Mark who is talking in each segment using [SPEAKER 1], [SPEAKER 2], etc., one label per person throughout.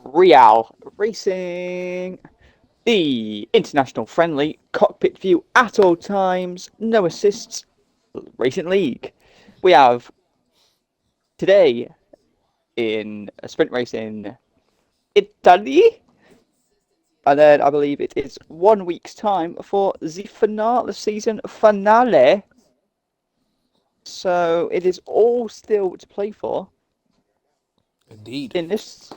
[SPEAKER 1] Real Racing, the international friendly cockpit view at all times, no assists, racing league. We have today in a sprint race in Italy, and then I believe it is 1 week's time for the finale, the season finale. So it is all still to play for.
[SPEAKER 2] Indeed.
[SPEAKER 1] In this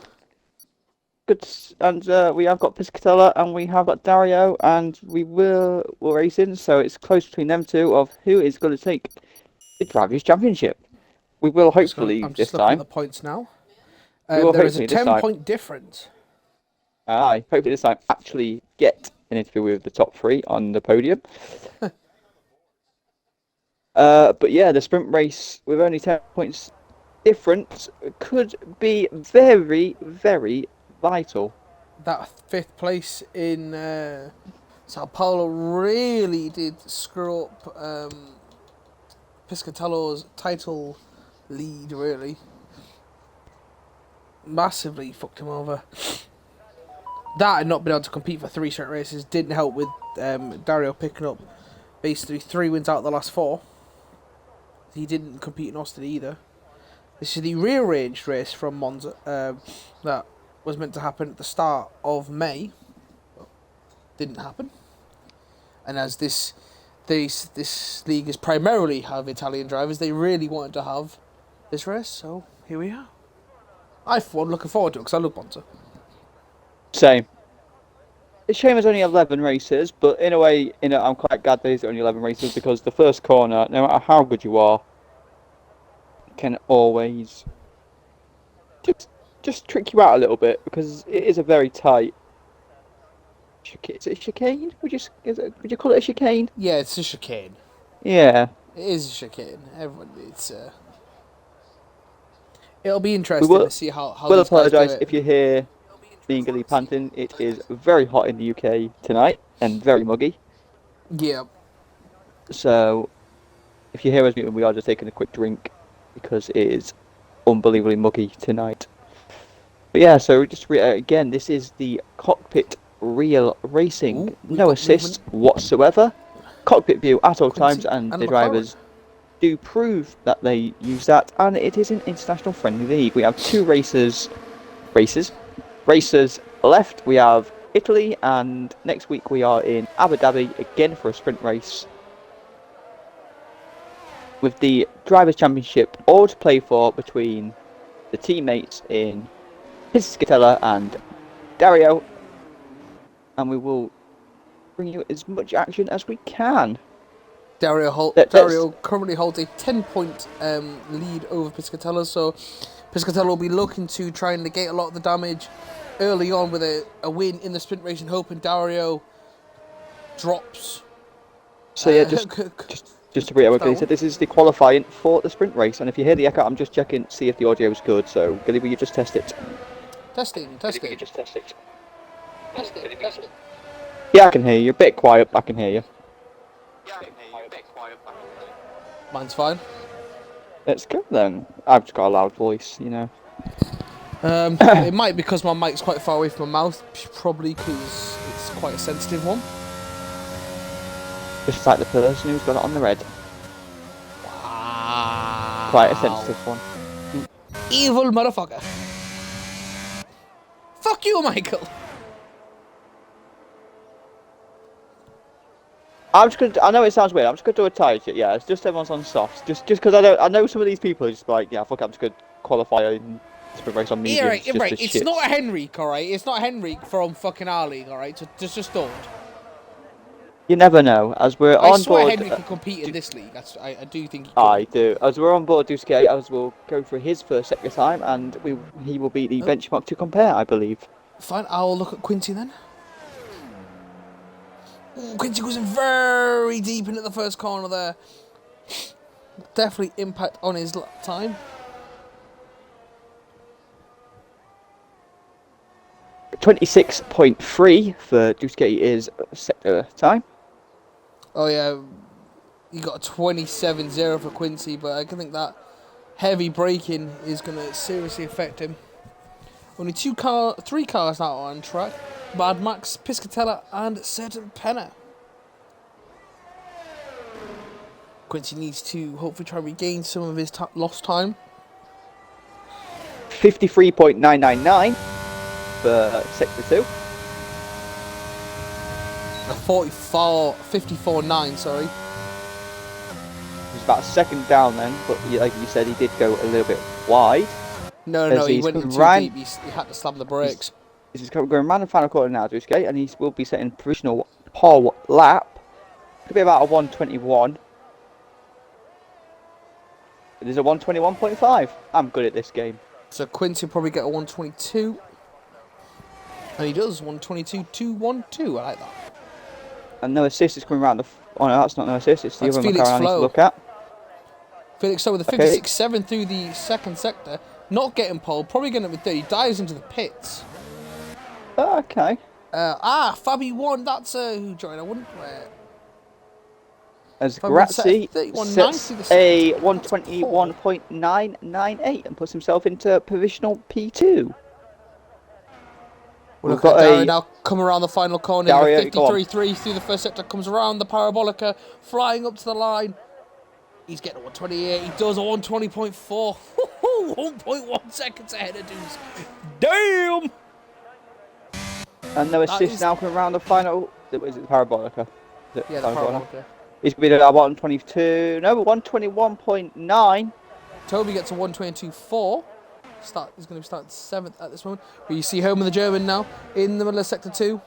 [SPEAKER 1] good, and we have got Piscatella and we have got Dario, and we're racing. So it's close between them two of who is going to take the Drivers' Championship. We will hopefully
[SPEAKER 2] I'm just
[SPEAKER 1] this
[SPEAKER 2] looking at
[SPEAKER 1] time.
[SPEAKER 2] the points now.
[SPEAKER 1] We will
[SPEAKER 2] There is a
[SPEAKER 1] hopefully this time.
[SPEAKER 2] 10-point difference.
[SPEAKER 1] Hopefully this time actually get an interview with the top three on the podium. But yeah, the sprint race with only 10 points difference could be very, very vital.
[SPEAKER 2] That 5th place in Sao Paulo really did screw up Piscatello's title lead, really. Massively fucked him over. That and not being able to compete for 3 straight races didn't help with Dario picking up basically 3 wins out of the last 4. He didn't compete in Austin either. This is the rearranged race from MONZA that was meant to happen at the start of May. Didn't happen. And as this league is primarily have Italian drivers, they really wanted to have this race, so here we are. I'm looking forward to it because I love MONZA.
[SPEAKER 1] Same. It's a shame there's only 11 races, but in a way, I'm quite glad there's only 11 races because the first corner, no matter how good you are, can always just trick you out a little bit because it is a very tight. Is it a chicane? Would you call it a chicane?
[SPEAKER 2] Yeah, it's a chicane.
[SPEAKER 1] Yeah.
[SPEAKER 2] It is a chicane. It'll be interesting to see how
[SPEAKER 1] We'll
[SPEAKER 2] these guys do
[SPEAKER 1] apologise
[SPEAKER 2] it.
[SPEAKER 1] if you hear me and Gilly panting. It is very hot in the UK tonight and very muggy.
[SPEAKER 2] Yeah.
[SPEAKER 1] So if you hear us muting, we are just taking a quick drink because it is unbelievably muggy tonight. But yeah, so just again, this is the Cockpit Real Racing.
[SPEAKER 2] Ooh,
[SPEAKER 1] No assists whatsoever. Cockpit view at all times, and the drivers do prove that they use that, and it is an international friendly league. We have 2 racers left. We have Italy, and next week we are in Abu Dhabi again for a sprint race with the Drivers' Championship all to play for between the teammates in Piscatella and Dario, and we will bring you as much action as we can.
[SPEAKER 2] Dario currently holds a 10-point lead over Piscatella, so Piscatella will be looking to try and negate a lot of the damage early on with a win in the sprint race and hoping Dario drops.
[SPEAKER 1] So yeah, just to reiterate what Gilly said, this is the qualifying for the sprint race, and if you hear the echo, I'm just checking to see if the audio is good. So Gilly, will you just test it?
[SPEAKER 2] Testing.
[SPEAKER 1] Yeah, I can hear you. A bit quiet, but I can hear you.
[SPEAKER 2] Mine's fine.
[SPEAKER 1] Let's go then. I've just got a loud voice, you know.
[SPEAKER 2] It might be because my mic's quite far away from my mouth, probably because it's quite a sensitive one.
[SPEAKER 1] Just like the person who's got it on the red.
[SPEAKER 2] Wow.
[SPEAKER 1] Quite a sensitive one.
[SPEAKER 2] Evil motherfucker. Fuck you, Michael.
[SPEAKER 1] I know it sounds weird. I'm just gonna do a tire shit. Yeah, it's just everyone's on softs. Just because I know some of these people are just like, yeah, fuck, I'm just gonna qualify in sprint race on mediums.
[SPEAKER 2] Yeah, right. It's not a Henrik, alright? It's not a Henrik from fucking our league, alright? So just don't.
[SPEAKER 1] You never know. As we're on board. I
[SPEAKER 2] swear Henrik can compete in this league. I do think he could.
[SPEAKER 1] I do. As we're on board Duskate, as we'll go for his first sector time, and he will be the benchmark to compare, I believe.
[SPEAKER 2] Fine, I'll look at Quincy then. Ooh, Quincy goes in very deep into the first corner there. Definitely impact on his time.
[SPEAKER 1] 26.3 for Duskate is sector time.
[SPEAKER 2] Oh yeah, you got a 27-0 for Quincy, but I think that heavy braking is going to seriously affect him. Only three cars now on track. Mad Max, Piscatella, and Certain Penna. Quincy needs to hopefully try and regain some of his lost time.
[SPEAKER 1] 53.999 for Sector 2.
[SPEAKER 2] 54.9, sorry.
[SPEAKER 1] He was about a second down then, but like you said, he did go a little bit wide.
[SPEAKER 2] No, he went in too deep. He had to slam the brakes.
[SPEAKER 1] He's going around the final corner now to his gate, and he will be setting provisional pole lap. Could be about a 121. There's a 121.5. I'm good at this game.
[SPEAKER 2] So Quincy will probably get a 122. And he does, 122.212. I like that.
[SPEAKER 1] And no assist is coming around the... Oh no, that's not no assist. It's the
[SPEAKER 2] That's
[SPEAKER 1] other
[SPEAKER 2] Felix
[SPEAKER 1] McLaren I need to
[SPEAKER 2] Flow.
[SPEAKER 1] look at.
[SPEAKER 2] Felix Flow with a 56.7 through the second sector. Not getting pole. Probably going to be 30. Dives into the pits.
[SPEAKER 1] Oh, okay.
[SPEAKER 2] Fabi won. That's who joined. I wouldn't...
[SPEAKER 1] As Grazzi sets a
[SPEAKER 2] 121.
[SPEAKER 1] 121.998 and puts himself into provisional P2.
[SPEAKER 2] We've got Dario now come around the final corner. 53.3 through the first sector. Comes around the parabolica. Flying up to the line. He's getting a 128. He does a 120.4. 1.1 seconds ahead of dudes. Damn!
[SPEAKER 1] And no assist now coming around the final... Is it the parabolica?
[SPEAKER 2] Yeah, the parabolica.
[SPEAKER 1] He's going to be at 122, no, 121.9.
[SPEAKER 2] Toby gets a 122.4. He's going to be starting 7th at this moment. But you see Home of the German now in the middle of Sector 2.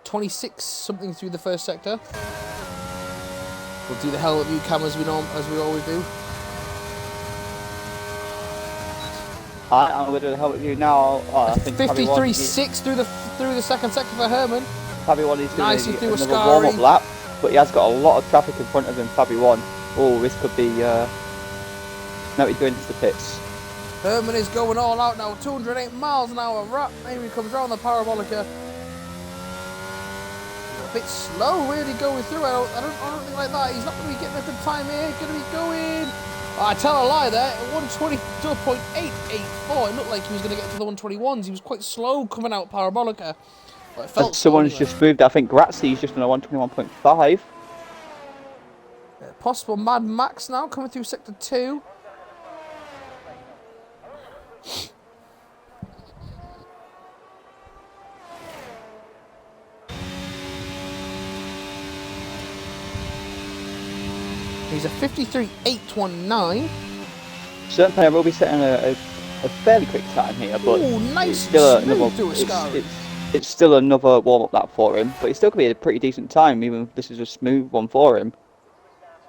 [SPEAKER 2] 26 something through the first sector. We'll do the helmet view cam as we always do.
[SPEAKER 1] I'm going to do the helmet view now. I think
[SPEAKER 2] 53.6 through the second sector for Herman.
[SPEAKER 1] Fabi 1 is doing another
[SPEAKER 2] Ascari.
[SPEAKER 1] warm-up lap, but he has got a lot of traffic in front of him, Fabi 1. Oh, this could be... No, he's going into the pits.
[SPEAKER 2] Herman is going all out now, 208 miles an hour. Maybe he comes around the parabolica. A bit slow, really going through. I don't think like that. He's not going to be getting a good time here. He's going to be going... I tell a lie there. 122.884. It looked like he was going to get to the 121s. He was quite slow coming out parabolica.
[SPEAKER 1] Someone's just moved. I think Grazzi's just on a 121.5.
[SPEAKER 2] Possible Mad Max now coming through Sector 2. He's a 53.819.
[SPEAKER 1] Certain player will be setting a fairly quick time here, but
[SPEAKER 2] nice
[SPEAKER 1] it's still another warm-up lap for him. But it's still going to be a pretty decent time, even if this is a smooth one for him.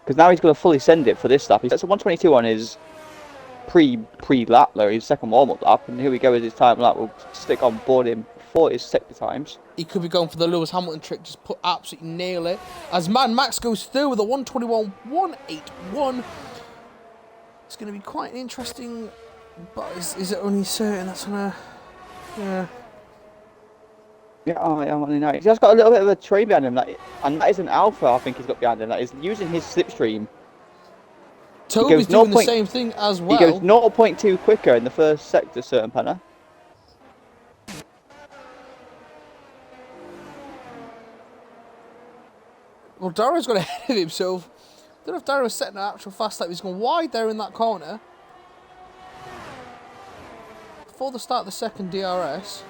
[SPEAKER 1] Because now he's going to fully send it for this lap. He sets a 122 on his pre-lap, though, his second warm-up lap. And here we go with his time lap. We'll stick on board him for his sector times.
[SPEAKER 2] He could be going for the Lewis Hamilton trick, just absolutely nail it. As Mad Max goes through with a 121.181. It's going to be quite interesting, but is it only certain that's going to... Yeah.
[SPEAKER 1] Yeah, I'm only know. He's just got a little bit of a train behind him, and that is an Alpha, I think he's got behind him. That is using his slipstream.
[SPEAKER 2] Toby's doing the same thing as well.
[SPEAKER 1] He goes 0.2 quicker in the first sector, Certain Penna.
[SPEAKER 2] Well, Darrow's got ahead of himself. I don't know if Darrow was setting an actual fast lap. He's going wide there in that corner. Before the start of the second DRS.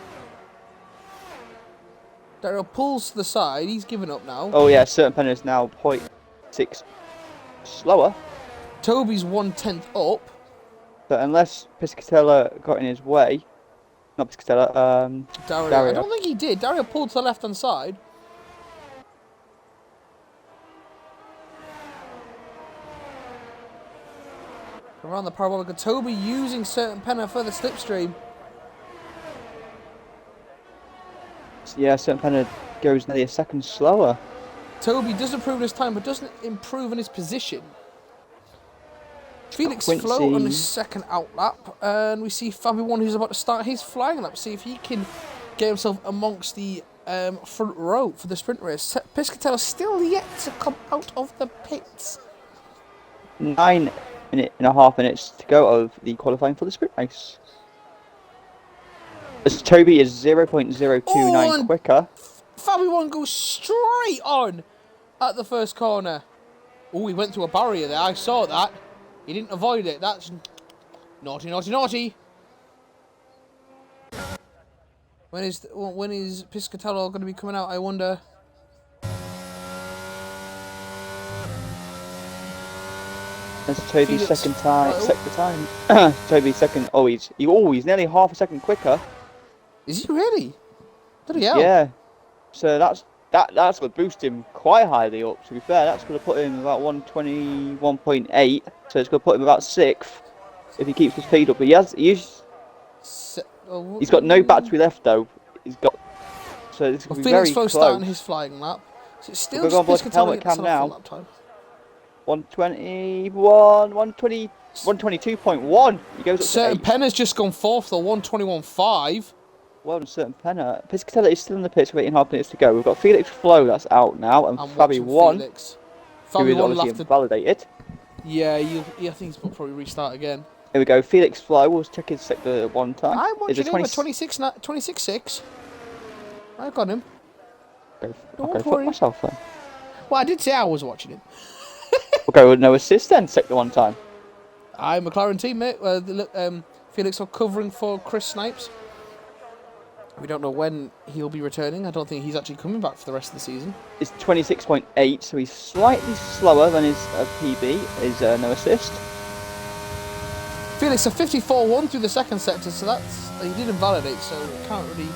[SPEAKER 2] Darrow pulls to the side. He's given up now.
[SPEAKER 1] Oh yeah, Certain Penna is now 0.6 slower.
[SPEAKER 2] Toby's 1/10 up.
[SPEAKER 1] But unless Piscatella got in his way, not Piscatella,
[SPEAKER 2] Dario. I don't think he did. Dario pulled to the left-hand side. Around the parabolic, Toby using Certain Penna for the slipstream.
[SPEAKER 1] Yeah, Certain Penna goes nearly a second slower.
[SPEAKER 2] Toby does improve his time, but doesn't improve in his position. Felix
[SPEAKER 1] Quincy.
[SPEAKER 2] Flow on his second outlap, and we see Fabi One who's about to start his flying lap. See if he can get himself amongst the front row for the sprint race. Piscatella still yet to come out of the pits.
[SPEAKER 1] 9.5 minutes to go of the qualifying for the sprint race. As Toby is 0.029
[SPEAKER 2] and
[SPEAKER 1] quicker.
[SPEAKER 2] Fabi1 goes straight on at the first corner. Oh, he went through a barrier there. I saw that. He didn't avoid it. That's naughty, naughty, naughty. When is Piscatello going to be coming out, I wonder?
[SPEAKER 1] That's Toby's
[SPEAKER 2] Felix.
[SPEAKER 1] second time. Toby's second. He's nearly half a second quicker.
[SPEAKER 2] Is he really? Bloody hell.
[SPEAKER 1] Yeah. So that's going to boost him quite highly up. To be fair, that's going to put him about 121.8. So it's going to put him about 6th if he keeps his speed up. But he's got no battery left though. So this will be
[SPEAKER 2] Felix
[SPEAKER 1] very
[SPEAKER 2] Foe
[SPEAKER 1] close.
[SPEAKER 2] starting his flying lap. So it's still just Piscatello getting himself full lap time.
[SPEAKER 1] 122.1. He goes up
[SPEAKER 2] Certain
[SPEAKER 1] to 8.
[SPEAKER 2] Penna's just gone 4th, though, 121.5.
[SPEAKER 1] Well done, Certain Penna. Piscatella is still in the pits with 8.5 minutes to go. We've got Felix Flo, that's out now, and Fabi1, who is obviously invalidated.
[SPEAKER 2] Yeah, I think he's probably restart again.
[SPEAKER 1] Here we go, Felix Flo, we'll check his sector one time.
[SPEAKER 2] I'm watching him at 26.6. I got him.
[SPEAKER 1] I'll go fuck myself then.
[SPEAKER 2] Well, I did say I was watching him.
[SPEAKER 1] We'll go with no assist then, sector one time.
[SPEAKER 2] I'm McLaren teammate. Felix are covering for Chris Snipes. We don't know when he'll be returning. I don't think he's actually coming back for the rest of the season.
[SPEAKER 1] It's 26.8, so he's slightly slower than his PB, his no assist.
[SPEAKER 2] Felix a 54.1 through the second sector, so he did invalidate, so can't really...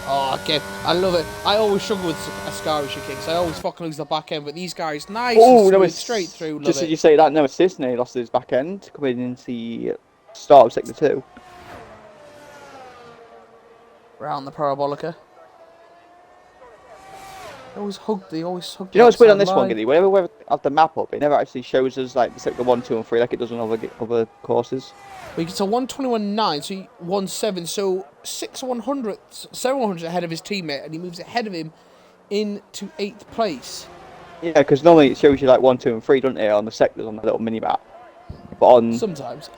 [SPEAKER 2] Oh, again, I love it. I always struggle with Ascari kicks. I always fucking lose the back end, but these guys, nice and straight through. Love
[SPEAKER 1] just
[SPEAKER 2] it.
[SPEAKER 1] as you say that, no assist, and he lost his back end coming into the start of sector 2.
[SPEAKER 2] Round the parabolica. They always hug. Do you know
[SPEAKER 1] what's weird on this one, Giddy? Whenever we have the map up, it never actually shows us like the sector 1, 2, and 3 like it does on other courses.
[SPEAKER 2] Well, it's a 121.9, so he won 7, so 7 100 ahead of his teammate, and he moves ahead of him into 8th place.
[SPEAKER 1] Yeah, because normally it shows you like 1, 2, and 3, doesn't it, on the sectors on the little mini map. But on
[SPEAKER 2] sometimes.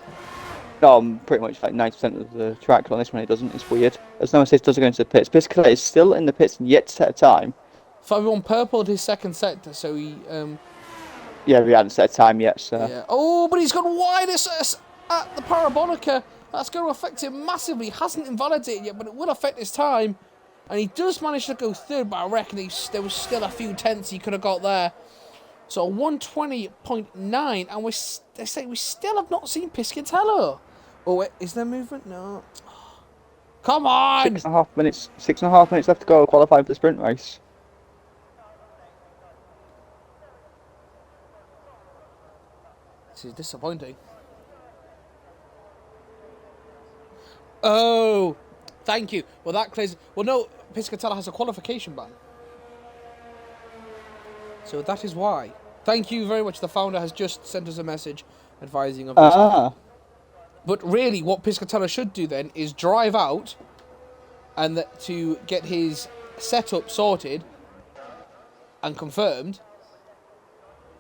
[SPEAKER 1] No, on pretty much like 90% of the tracks. On this one, it doesn't. It's weird. As no assist doesn't go into the pits. Piscatella is still in the pits and yet to set a time.
[SPEAKER 2] Fabi1 purpled his second sector, so he.
[SPEAKER 1] Yeah, we hadn't set a time yet, so.
[SPEAKER 2] Yeah. Oh, but he's gone wide at the parabolica. That's going to affect him massively. He hasn't invalidated yet, but it will affect his time. And he does manage to go third, but I reckon there was still a few tenths he could have got there. So 120.9, and they say we still have not seen Piscatello. Oh, wait, is there movement? No. Come on!
[SPEAKER 1] 6.5 minutes. 6.5 minutes left to go. Qualify for the sprint race.
[SPEAKER 2] This is disappointing. Oh, thank you. Well, that clears. Well, no, Piscatello has a qualification ban. So that is why. Thank you very much. The founder has just sent us a message advising of this. But really, what Piscatello should do then is drive out and to get his setup sorted and confirmed.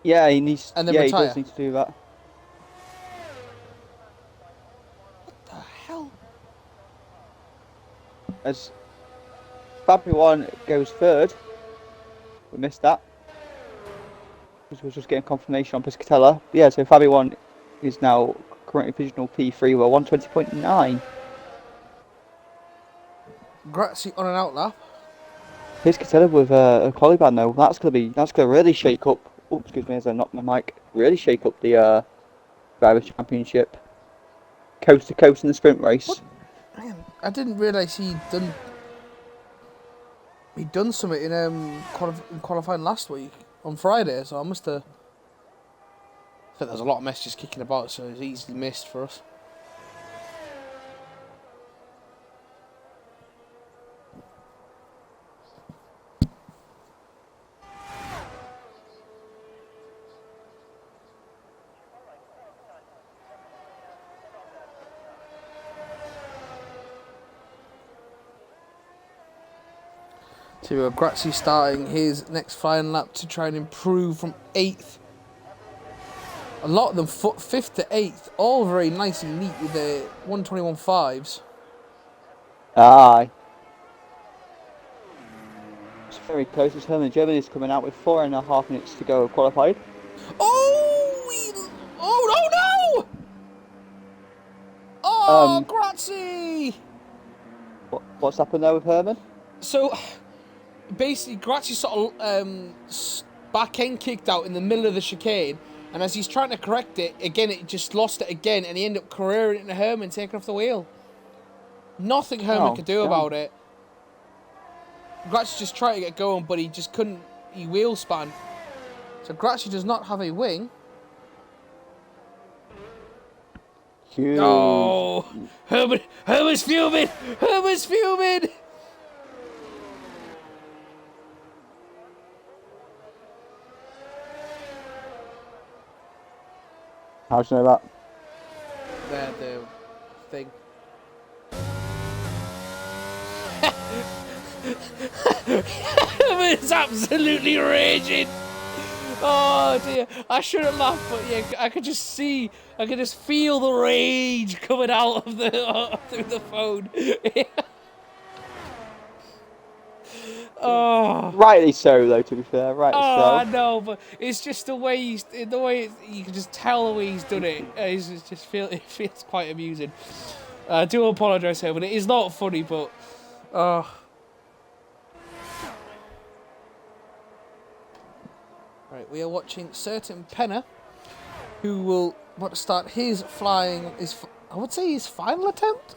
[SPEAKER 1] Yeah, he needs.
[SPEAKER 2] And then
[SPEAKER 1] retire.
[SPEAKER 2] retire.
[SPEAKER 1] He does need to do that.
[SPEAKER 2] What the hell?
[SPEAKER 1] As Fabi1 goes third, we missed that. Because we're just getting confirmation on Piscatella. Yeah, so Fabi1 is now currently provisional P3 with 120.9.
[SPEAKER 2] Grazie on an out lap.
[SPEAKER 1] Piscatella with a quali ban though. That's gonna really shake up. Oh, excuse me, as I knocked my mic. Really shake up the Drivers' Championship. Coast to coast in the sprint race.
[SPEAKER 2] What? Man, I didn't realise he'd done something in qualifying last week on Friday. So I must have. I think there's a lot of messages kicking about, so it's easily missed for us. So we've got Grazie starting his next flying lap to try and improve from 8th. A lot of them 5th to 8th, all very nice and neat with their 121.5s.
[SPEAKER 1] Aye. It's very close as Herman Germany is coming out with 4.5 minutes to go qualified.
[SPEAKER 2] Oh no! Oh, Grazie!
[SPEAKER 1] What's happened there with Herman?
[SPEAKER 2] So, basically, Grazie sort of back end kicked out in the middle of the chicane, and as he's trying to correct it, again, it just lost it again, and he ended up careering into Herman, taking off the wheel. Nothing Herman could do about it. Grazie just tried to get going, but he just couldn't. He wheel span. So Grazie does not have a wing.
[SPEAKER 1] Huge.
[SPEAKER 2] Oh, Herman's fuming. Herman's fuming.
[SPEAKER 1] How do you know
[SPEAKER 2] The
[SPEAKER 1] that?
[SPEAKER 2] thing. Herman's absolutely raging. Oh dear, I shouldn't laugh, but yeah, I could just feel the rage coming out of through the phone. Oh.
[SPEAKER 1] Rightly so, though. To be fair, rightly so.
[SPEAKER 2] I know, but it's just the way you can just tell the way he's done it. It feels quite amusing. I do apologise here, but it is not funny. But right, we are watching Certain Penner, who will want to start his flying. I would say his final attempt.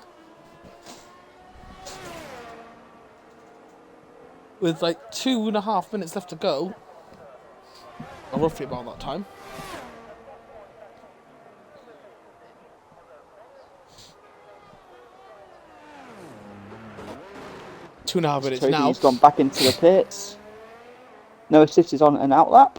[SPEAKER 2] With like 2.5 minutes left to go. Or roughly about that time. Two and a half minutes now.
[SPEAKER 1] He's gone back into the pits. No assist is on an outlap.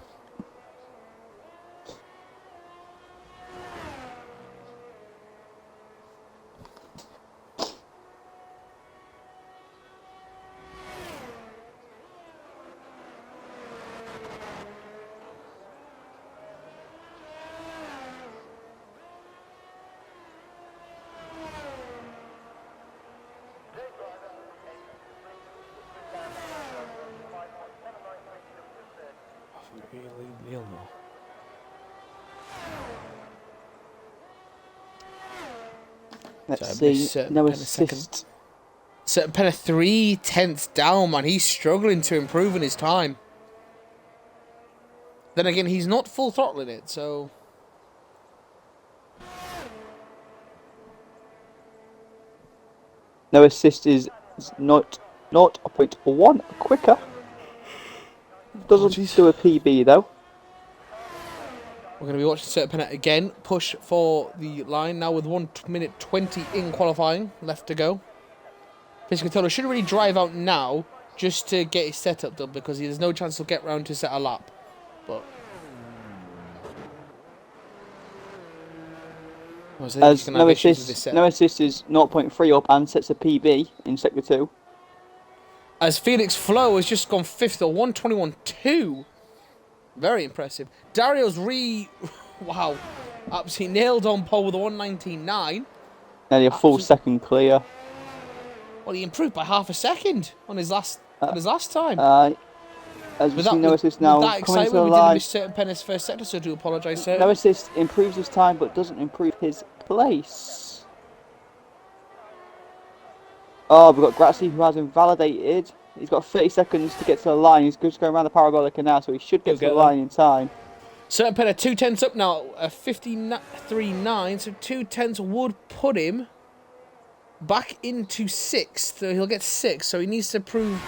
[SPEAKER 1] Let's see. No assist.
[SPEAKER 2] Certain Penner 3/10 down, man. He's struggling to improve in his time. Then again, he's not full throttling it, so.
[SPEAKER 1] No assist is not 0.1 quicker. Doesn't do a PB though.
[SPEAKER 2] We're going to be watching Certain Penner again push for the line now with 1 minute 20 in qualifying left to go. Piscatolo should really drive out now just to get his setup done because there's no chance he'll get round to set a lap. But
[SPEAKER 1] as no assist is 0.3 up and sets a PB in sector 2.
[SPEAKER 2] As Felix Flo has just gone 5th at 1:21.2. Very impressive. Dario's wow, absolutely nailed on pole with a 1:19.9.
[SPEAKER 1] Nearly a full second clear.
[SPEAKER 2] Well, he improved by half a second on his last time.
[SPEAKER 1] As we see, no assist now.
[SPEAKER 2] With that excitement, we didn't miss Certain Penner's first sector, so I do apologise, sir.
[SPEAKER 1] No assist improves his time, but doesn't improve his place. Oh, we've got Grazie who has invalidated. He's got 30 seconds to get to the line. He's just going around the parabolic now, so he should get to the line in time.
[SPEAKER 2] Certain Penner 2/10 up now, 53.9, so 2/10 would put him back into 6th, so he'll get 6, so he needs to prove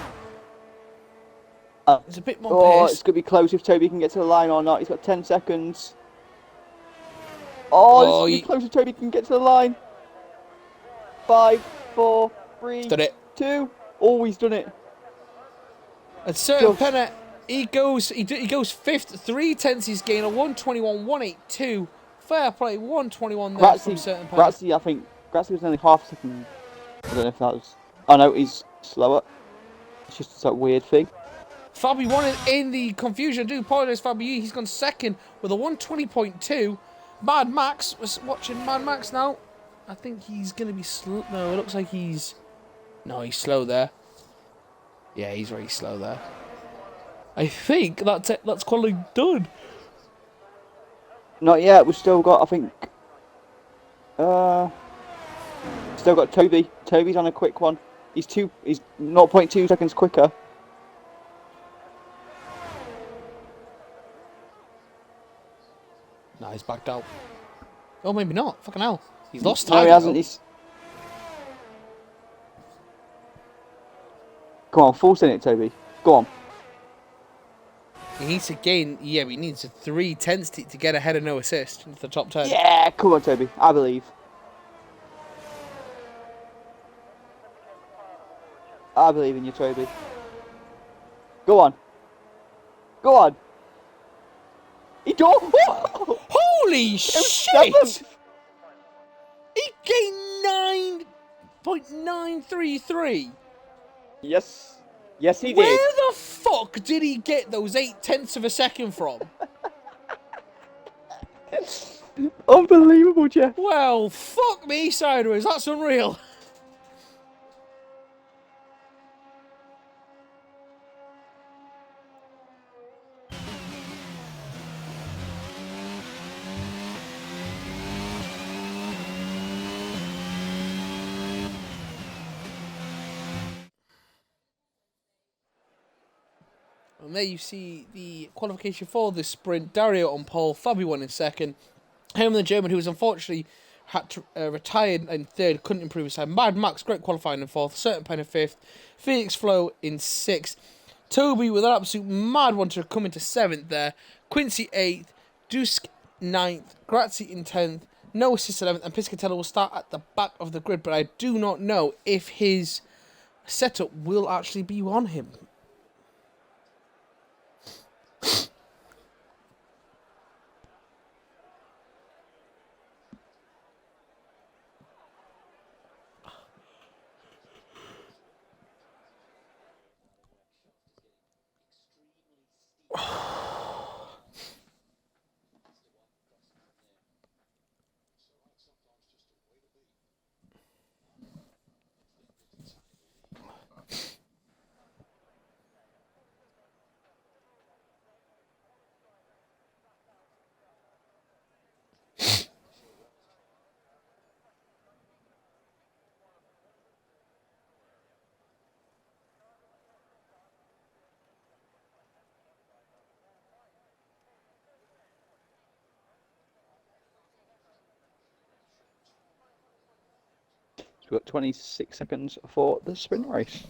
[SPEAKER 2] there's a bit more pace.
[SPEAKER 1] It's going to be close if Toby can get to the line or not. He's got 10 seconds. It's going to be close if Toby can get to the line. 5, 4, 3, 2. Oh, he's done it.
[SPEAKER 2] And Certain Penner, he goes 5th, 3/10 he's gained a 1:21.182. Fair play, 1:21 there from Certain Penner.
[SPEAKER 1] Grazie, I think Grazie was only half a second. I don't know if that was. Oh no, he's slower. It's just that weird thing.
[SPEAKER 2] Fabi won in the confusion. I do apologise, Fabi. He's gone 2nd with a 1:20.2. Mad Max was watching Mad Max now. I think he's going to be slow. No, it looks like he's No, he's slow there. Yeah, he's very slow there. I think that's it. That's quality done.
[SPEAKER 1] Not yet. We've still got, I think, uh, still got Toby. Toby's on a quick one. He's 0.2 seconds quicker.
[SPEAKER 2] No, he's backed out. Oh, maybe not. Fucking hell. He's lost
[SPEAKER 1] No,
[SPEAKER 2] time.
[SPEAKER 1] he hasn't.
[SPEAKER 2] Though.
[SPEAKER 1] Come on, full send it, Toby. Go on.
[SPEAKER 2] He needs to gain. Yeah, he needs a 3/10 to get ahead of no assist into the top 10.
[SPEAKER 1] Yeah, come on, Toby. I believe. I believe in you, Toby. Go on. Go on. He don't.
[SPEAKER 2] Holy shit!
[SPEAKER 1] 7th.
[SPEAKER 2] He gained 9.933.
[SPEAKER 1] Yes. Yes, he did.
[SPEAKER 2] Where the fuck did he get those 0.8 of a second from?
[SPEAKER 1] Unbelievable, Jeff.
[SPEAKER 2] Well, fuck me sideways. That's unreal. And there you see the qualification for this sprint. Dario on pole, Fabio won in second. Him, the German, who was unfortunately had to retire in third, couldn't improve his time. Mad Max, great qualifying in fourth. Certain Pen in fifth. Felix Flo in sixth. Toby with an absolute mad one to come into seventh there. Quincy eighth. Dusk ninth. Grazzi in 10th. No assist 11th. And Piscatella will start at the back of the grid, but I do not know if his setup will actually be on him.
[SPEAKER 1] We've got 26 seconds for the sprint race.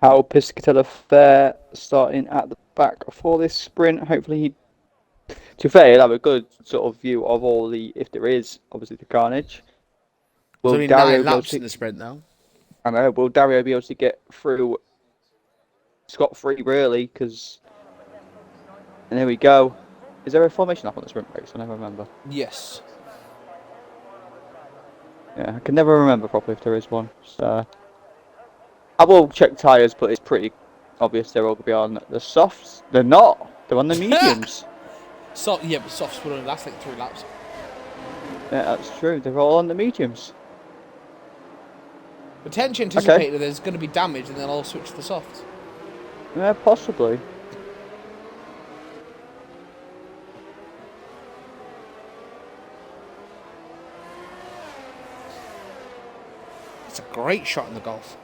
[SPEAKER 1] How Piscatella fare starting at the back for this sprint. Hopefully, to be fair, he'll have a good sort of view of all the, if there is, obviously the carnage.
[SPEAKER 2] There's
[SPEAKER 1] Will
[SPEAKER 2] only
[SPEAKER 1] Dario
[SPEAKER 2] 9
[SPEAKER 1] be able
[SPEAKER 2] laps
[SPEAKER 1] to,
[SPEAKER 2] in the sprint now.
[SPEAKER 1] I know, will Dario be able to get through scot-free really? Because, and there we go. Is there a formation lap on the sprint race? I never remember.
[SPEAKER 2] Yes.
[SPEAKER 1] Yeah, I can never remember properly if there is one. So, I will check tyres, but it's pretty obvious they're all going to be on the softs. They're not. They're on the mediums.
[SPEAKER 2] Yeah, but softs will only last like 3 laps.
[SPEAKER 1] Yeah, that's true. They're all on the mediums.
[SPEAKER 2] Potentially anticipating that there's going to be damage and they'll all switch to the softs.
[SPEAKER 1] Yeah, possibly.
[SPEAKER 2] It's a great shot in the golf.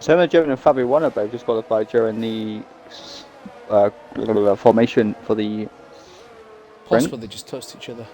[SPEAKER 1] German and Fabio Warner both just qualified during the formation for the
[SPEAKER 2] Possible they just touched each other.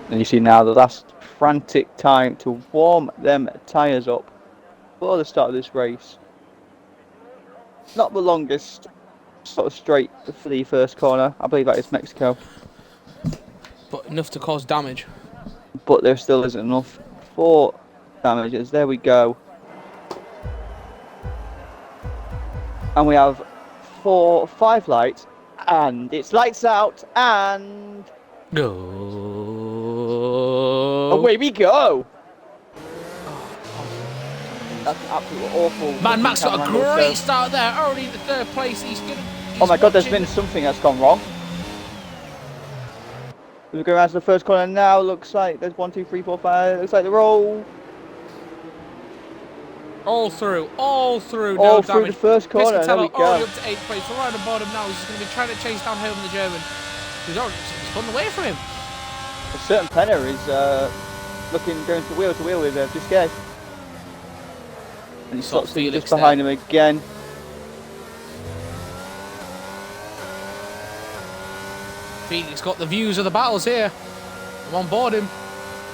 [SPEAKER 1] And you see now the last frantic time to warm them tyres up before the start of this race. Not the longest sort of straight for the first corner. I believe that is Mexico.
[SPEAKER 2] But enough to cause damage.
[SPEAKER 1] But there still isn't enough for damages. There we go. And we have 5 lights. And it's lights out and...
[SPEAKER 2] Go.
[SPEAKER 1] Away we go! That's an absolutely awful...
[SPEAKER 2] Man, Max got a great start there. Already in the 3rd place.
[SPEAKER 1] Oh my god, there's been something that's gone wrong. We're going around to the first corner now. Looks like there's 1, 2, 3, 4, 5. Looks like they're all
[SPEAKER 2] through.
[SPEAKER 1] all
[SPEAKER 2] No
[SPEAKER 1] through
[SPEAKER 2] damage.
[SPEAKER 1] the first corner. There we go.
[SPEAKER 2] Already up to 8th place. We're right at the bottom now. He's going to be trying to chase down home the German. He's already spun away from him.
[SPEAKER 1] A certain Penner is going to wheel with Biscay. And he stops
[SPEAKER 2] Felix
[SPEAKER 1] just behind him again.
[SPEAKER 2] Felix got the views of the battles here. I'm on board him.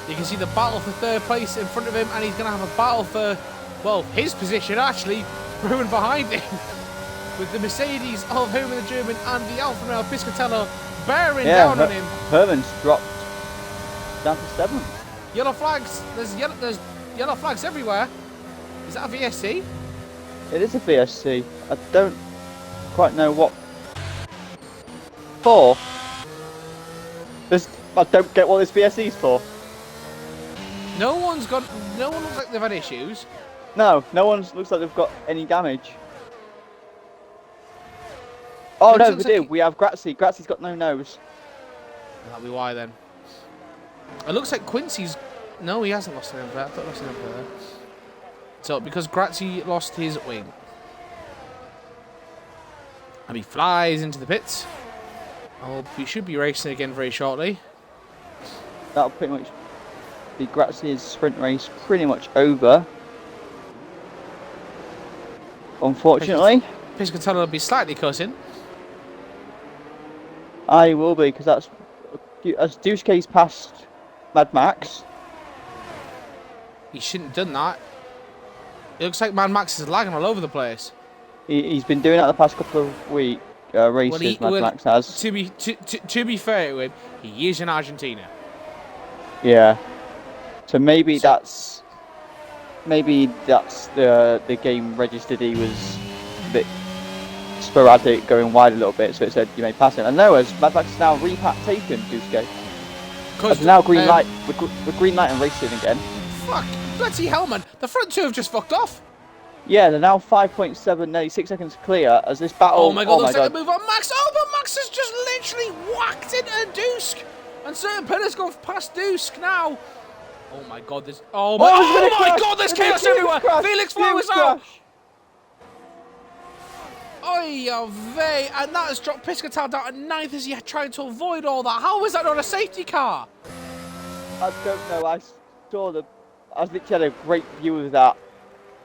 [SPEAKER 2] You can see the battle for 3rd place in front of him, and he's going to have a battle for, well, his position actually, brewing behind him. With the Mercedes of home in the German and the Alfa Romeo Piscatello bearing down on him.
[SPEAKER 1] Herman's dropped down to 7th.
[SPEAKER 2] Yellow flags. There's yellow flags everywhere. Is that a VSC?
[SPEAKER 1] It is a VSC. I don't quite know what for. I don't get what this VSC is for.
[SPEAKER 2] No one looks like they've had issues.
[SPEAKER 1] No one looks like they've got any damage. Oh no, we do. We have Grazzi. Grazzi's got no nose.
[SPEAKER 2] That'll be why then. It looks like Quincy's... No, he hasn't lost an emperor. I thought he lost an emperor there. So, because Grazzi lost his wing. And he flies into the pits. Oh, we should be racing again very shortly.
[SPEAKER 1] That'll pretty much be Grazzi's sprint race pretty much over. Unfortunately.
[SPEAKER 2] Piscatello will be slightly cutting.
[SPEAKER 1] I will be, because that's... As Dusche's passed Mad Max.
[SPEAKER 2] He shouldn't have done that. It looks like Mad Max is lagging all over the place.
[SPEAKER 1] He's been doing that the past couple of races, Mad Max has.
[SPEAKER 2] To be fair to him, he is in Argentina.
[SPEAKER 1] Yeah. So maybe that's the game registered he was a bit sporadic, going wide a little bit, so it said you may pass him. And no, as Mad Max is now taken Duske. It's now green light. We're green light and racing again.
[SPEAKER 2] Fuck, bloody hell, man! The front two have just fucked off.
[SPEAKER 1] Yeah, they're now 5.7, nearly 6 seconds clear as this battle.
[SPEAKER 2] Oh my god, looks like a move on Max. Oh, but Max has just literally whacked into Dusk, and certain Penner's gone past Dusk now. Oh my god, there's god, there's chaos everywhere. Felix Flowers out. Oy vey, and that has dropped Piscatello down to 9th as he tried to avoid all that. How was that not a safety car?
[SPEAKER 1] I don't know. I literally had a great view of that.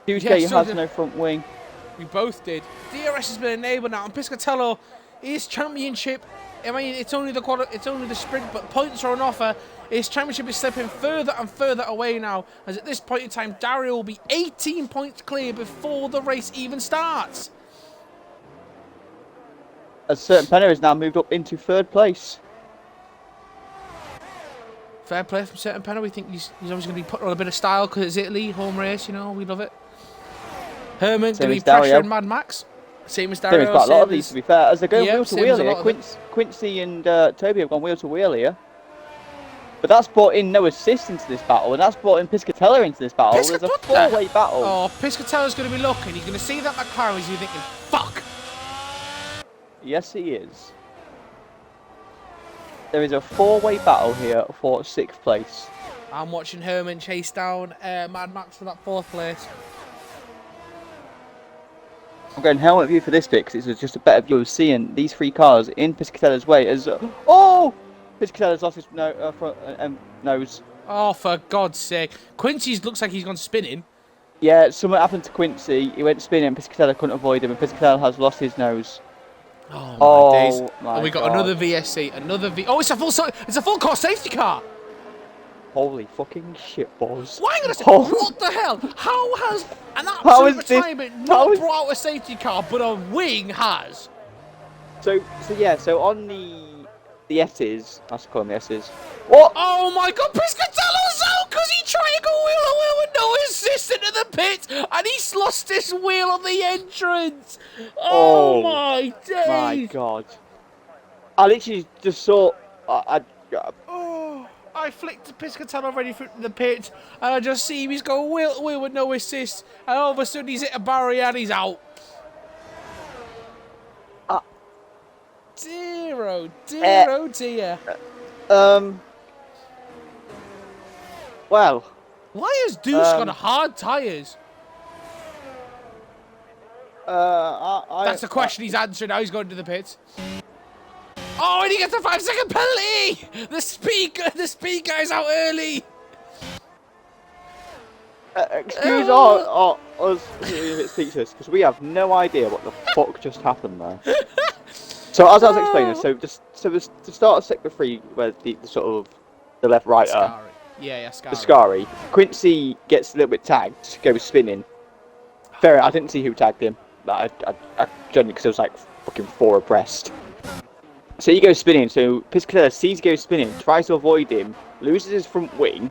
[SPEAKER 1] Duske has no front wing.
[SPEAKER 2] We both did. DRS has been enabled now, and Piscatello is championship. I mean, it's only the sprint, but points are on offer. His championship is slipping further and further away now, as at this point in time, Dario will be 18 points clear before the race even starts.
[SPEAKER 1] A certain Penner has now moved up into 3rd place.
[SPEAKER 2] Fair play from certain Penner. We think he's always going to be putting on a bit of style because it's Italy, home race, you know, we love it. Herman going to be pressuring Mad Max. Same as Dario.
[SPEAKER 1] There's quite a lot of these, to be fair. As they're going wheel to wheel here, Quincy and Toby have gone wheel to wheel here. But that's brought in no assist into this battle, and that's brought in Piscatella into this battle. There's a four-way battle.
[SPEAKER 2] Oh, Piscatella's going to be looking. He's going to see that McLaren. He's thinking, fuck.
[SPEAKER 1] Yes, he is. There is a four-way battle here for 6th place.
[SPEAKER 2] I'm watching Herman chase down Mad Max for that 4th place.
[SPEAKER 1] I'm going helmet view for this bit because it's just a better view of seeing these 3 cars in Piscatella's way as... oh! Piscatella's lost his nose.
[SPEAKER 2] Oh, for God's sake. Quincy's looks like he's gone spinning.
[SPEAKER 1] Yeah, something happened to Quincy. He went spinning and Piscatella couldn't avoid him, and Piscatella has lost his nose.
[SPEAKER 2] Oh, my days.
[SPEAKER 1] My
[SPEAKER 2] and we got
[SPEAKER 1] God.
[SPEAKER 2] another VSC, Oh, it's a full course safety car.
[SPEAKER 1] Holy fucking shit balls.
[SPEAKER 2] Why am I going to say, what the hell? How has an absolute retirement not brought out a safety car, but a wing has?
[SPEAKER 1] So on the S's, I should call them the S's. What?
[SPEAKER 2] Oh my God, Piscatello's out because he tried to go wheel with no assist into the pit, and he's lost his wheel on the entrance. Oh my days.
[SPEAKER 1] My God. I literally just saw...
[SPEAKER 2] I flicked Piscatella ready for the pit, and I just see him. He's going wheel with no assist, and all of a sudden he's hit a barrier and he's out. Dear, oh dear.
[SPEAKER 1] Well.
[SPEAKER 2] Why has Deuce got hard tyres? That's the question he's answering now. He's going to the pits. Oh, and he gets a 5-second penalty! The speed guy's out early!
[SPEAKER 1] Excuse us speechless, because we have no idea what the fuck just happened there. So as I was explaining, so the start of sector 3, where the sort of the left righter,
[SPEAKER 2] Scary. Yeah, Scary.
[SPEAKER 1] the Scary, Quincy gets a little bit tagged, goes spinning. Fair, I didn't see who tagged him, but I generally because it was like fucking 4 abreast. So he goes spinning, so Piscatella sees he goes spinning, tries to avoid him, loses his front wing.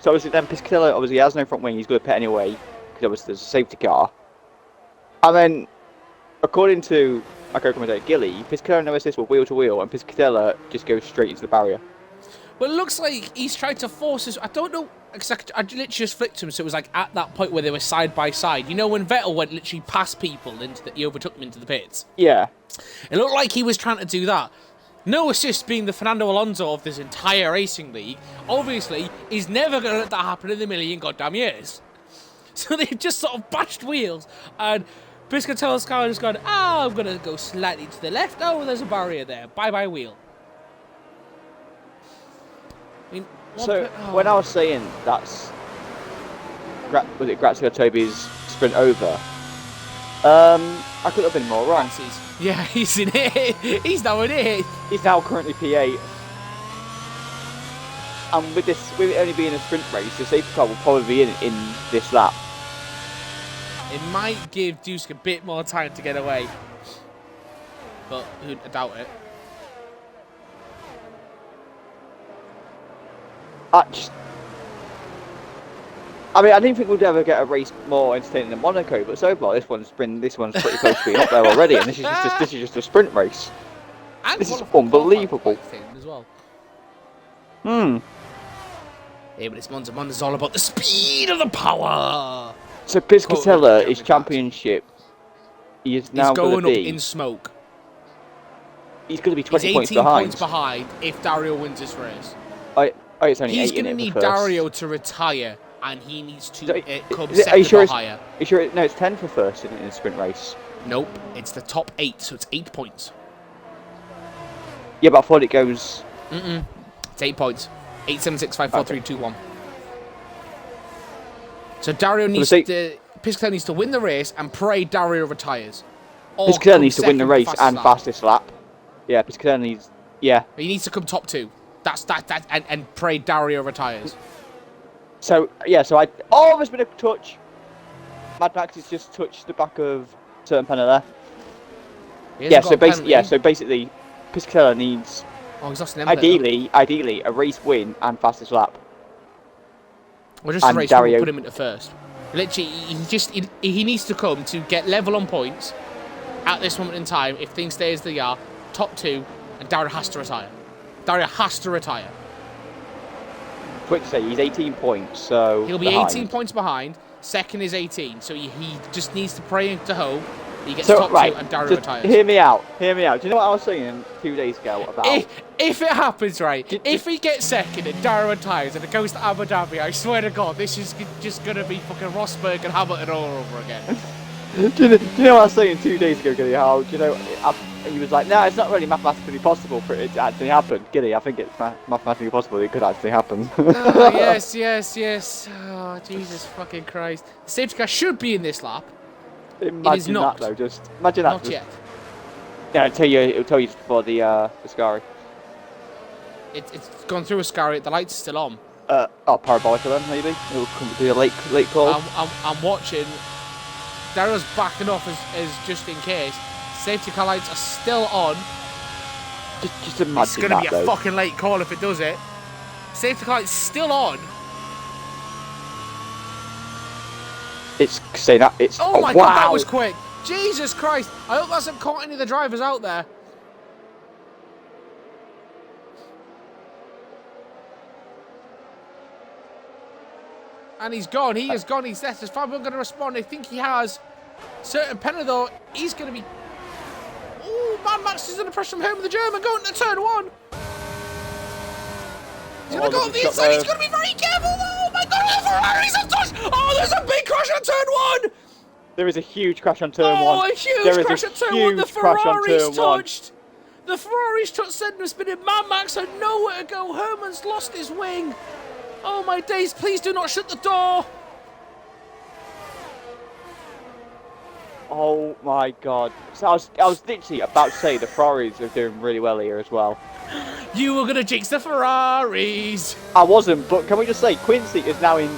[SPEAKER 1] So obviously then Piscatella obviously has no front wing, he's going to pit anyway, because obviously there's a safety car. And then, according to my co-commentator Gilly, Piscatella no assist with wheel to wheel, and Piscatella just goes straight into the barrier.
[SPEAKER 2] Well, it looks like he's tried to force his... I don't know, exactly. I literally just flicked him, so it was like at that point where they were side by side. You know when Vettel went literally past people, he overtook them into the pits?
[SPEAKER 1] Yeah.
[SPEAKER 2] It looked like he was trying to do that. No assist being the Fernando Alonso of this entire racing league, obviously, he's never going to let that happen in a million goddamn years. So they've just sort of bashed wheels, and Piscatella's car has gone, I'm going to go slightly to the left. Oh, there's a barrier there. Bye-bye wheel. I mean,
[SPEAKER 1] when I was saying was it Grazia Toby's sprint over, I couldn't have been more wrong.
[SPEAKER 2] Yeah, he's in it. He's now in it.
[SPEAKER 1] He's now currently P8. And with it only being a sprint race, the safety car will probably be in this lap.
[SPEAKER 2] It might give Dusk a bit more time to get away. But I doubt it.
[SPEAKER 1] I mean, I didn't think we'd ever get a race more entertaining than Monaco, but so far this one's pretty close to being up there already, and this is just a sprint race.
[SPEAKER 2] And
[SPEAKER 1] this is unbelievable.
[SPEAKER 2] As well.
[SPEAKER 1] Yeah,
[SPEAKER 2] but it's Monza. Monza's all about the speed of the power.
[SPEAKER 1] So Piscatella is championship. He is now
[SPEAKER 2] going
[SPEAKER 1] to be
[SPEAKER 2] up in smoke.
[SPEAKER 1] He's going to be 20
[SPEAKER 2] He's 18
[SPEAKER 1] points behind.
[SPEAKER 2] if Dario wins this race.
[SPEAKER 1] It's only
[SPEAKER 2] He's
[SPEAKER 1] 8 in
[SPEAKER 2] going to
[SPEAKER 1] it
[SPEAKER 2] need
[SPEAKER 1] for first.
[SPEAKER 2] Dario to retire, and he needs to come
[SPEAKER 1] Are you
[SPEAKER 2] second
[SPEAKER 1] sure
[SPEAKER 2] or higher.
[SPEAKER 1] Are you sure? No, it's 10 for first in a sprint race.
[SPEAKER 2] Nope, it's the top 8, so it's 8 points.
[SPEAKER 1] Yeah, but I thought it goes...
[SPEAKER 2] It's 8 points. 8, 7, 6, 5, 4, 3, 2, 1. So Dario needs to... Piscatella needs to win the race and pray Dario retires.
[SPEAKER 1] Piscatella needs to win the race and fastest lap. Yeah, Piscatella needs... Yeah.
[SPEAKER 2] He needs to come top 2. And pray Dario retires.
[SPEAKER 1] So, yeah, there's been a touch. Mad Max has just touched the back of certain panel there. So basically, Piscatella needs...
[SPEAKER 2] Oh, he's lost an
[SPEAKER 1] ideally, a race win and fastest lap.
[SPEAKER 2] Or just a race win will put him into first. Literally, he needs to come to get level on points at this moment in time. If things stay as they are, top 2, and Dario has to retire. Dario has to retire.
[SPEAKER 1] quick to say, he's 18 points, so
[SPEAKER 2] He'll be
[SPEAKER 1] behind.
[SPEAKER 2] 18 points behind. Second is 18, so he just needs to pray to hope he gets
[SPEAKER 1] So,
[SPEAKER 2] top
[SPEAKER 1] right,
[SPEAKER 2] 2 and Dario
[SPEAKER 1] just
[SPEAKER 2] retires.
[SPEAKER 1] hear me out. Do you know what I was saying 2 days ago about?
[SPEAKER 2] If it happens, right, if he gets second and Dario retires and it goes to Abu Dhabi, I swear to God, this is just going to be fucking Rosberg and Hamilton all over again.
[SPEAKER 1] do you know what I was saying 2 days ago, Giddy? How, he was like, no, it's not really mathematically possible for it to actually happen. Giddy, I think it's mathematically possible it could actually happen.
[SPEAKER 2] Oh, yes. Oh, Jesus fucking Christ. The safety car should be in this lap.
[SPEAKER 1] Imagine
[SPEAKER 2] not.
[SPEAKER 1] that, though. Just imagine that.
[SPEAKER 2] Not yet.
[SPEAKER 1] Yeah, it'll tell you for the Ascari.
[SPEAKER 2] It's gone through Ascari. The lights are still on.
[SPEAKER 1] Parabolica then, maybe? It'll come to be a late call.
[SPEAKER 2] I'm watching. Darrow's backing off as just in case. Safety car lights are still on.
[SPEAKER 1] Just imagine
[SPEAKER 2] It's going to be a
[SPEAKER 1] though.
[SPEAKER 2] fucking late call if it does it. Safety car lights still on.
[SPEAKER 1] It's saying that it's.
[SPEAKER 2] Oh my
[SPEAKER 1] wow.
[SPEAKER 2] God, that was quick. Jesus Christ. I hope that hasn't caught any of the drivers out there. And he's gone. He is gone. He's left. Is Fabio going to respond? I think he has. Certain Penna, though, he's going to be... Ooh, Mad Max is under pressure from home with the German going to turn 1. He's going to go up the inside. He's going to be very careful. Oh my God, the Ferraris have touched. Oh, there's a big crash on turn 1.
[SPEAKER 1] There is a huge crash on turn 1.
[SPEAKER 2] Oh, a huge crash on turn 1. The Ferraris touched. The Ferraris touched center spinning. Mad Max had nowhere to go. Herman's lost his wing. Oh my days, please do not shut the door.
[SPEAKER 1] Oh my God. So I was literally about to say the Ferraris are doing really well here as well.
[SPEAKER 2] You were going to jinx the Ferraris.
[SPEAKER 1] I wasn't, but can we just say Quincy is now in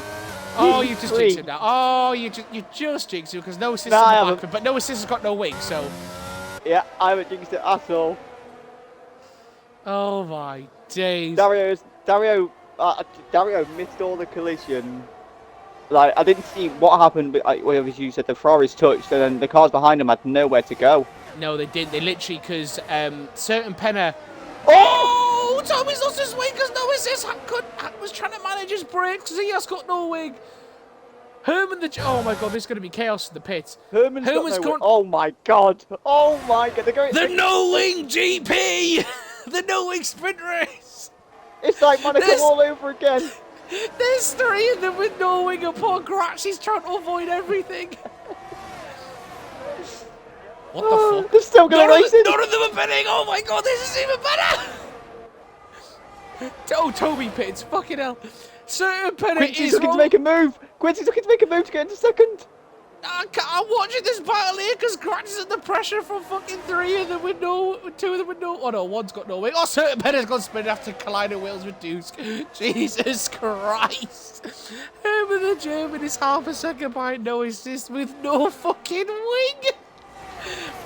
[SPEAKER 2] Oh, you just
[SPEAKER 1] P3.
[SPEAKER 2] jinxed him now. Oh, you just jinxed him because no assist on the back, but no assist has got no wing, so...
[SPEAKER 1] Yeah, I haven't jinxed it at all.
[SPEAKER 2] Oh my days.
[SPEAKER 1] Dario missed all the collision. Like, I didn't see what happened, but obviously you said the Ferraris touched, and then the cars behind him had nowhere to go.
[SPEAKER 2] No, they didn't. They literally, because certain Penna...
[SPEAKER 1] Oh!
[SPEAKER 2] Tommy's lost his wing because no assist was trying to manage his brakes because he has got no wing. Herman oh my God, there's going to be chaos in the pits.
[SPEAKER 1] Herman's got no wing. Oh my God. Oh my God. They're going...
[SPEAKER 2] The no-wing GP! The no-wing sprint race!
[SPEAKER 1] It's like Monaco all over again.
[SPEAKER 2] There's 3 of them with no wing, and poor Gratch, he's trying to avoid everything. What the fuck?
[SPEAKER 1] They're still going to race it.
[SPEAKER 2] None of them are pitting. Oh my God, this is even better. Oh, Toby pits. Fucking hell. Certain Penna
[SPEAKER 1] Quincy's
[SPEAKER 2] is
[SPEAKER 1] looking to make a move. Quincy's looking to make a move to get into second.
[SPEAKER 2] I'm watching this battle here because Gratch is under pressure from fucking 3 of them with 2 of them with no... Oh no, one's got no wing. Oh, certain Penna's gone spinning after colliding wheels with Dusk. Jesus Christ. Herman the German is half a second behind no assist with no fucking wing.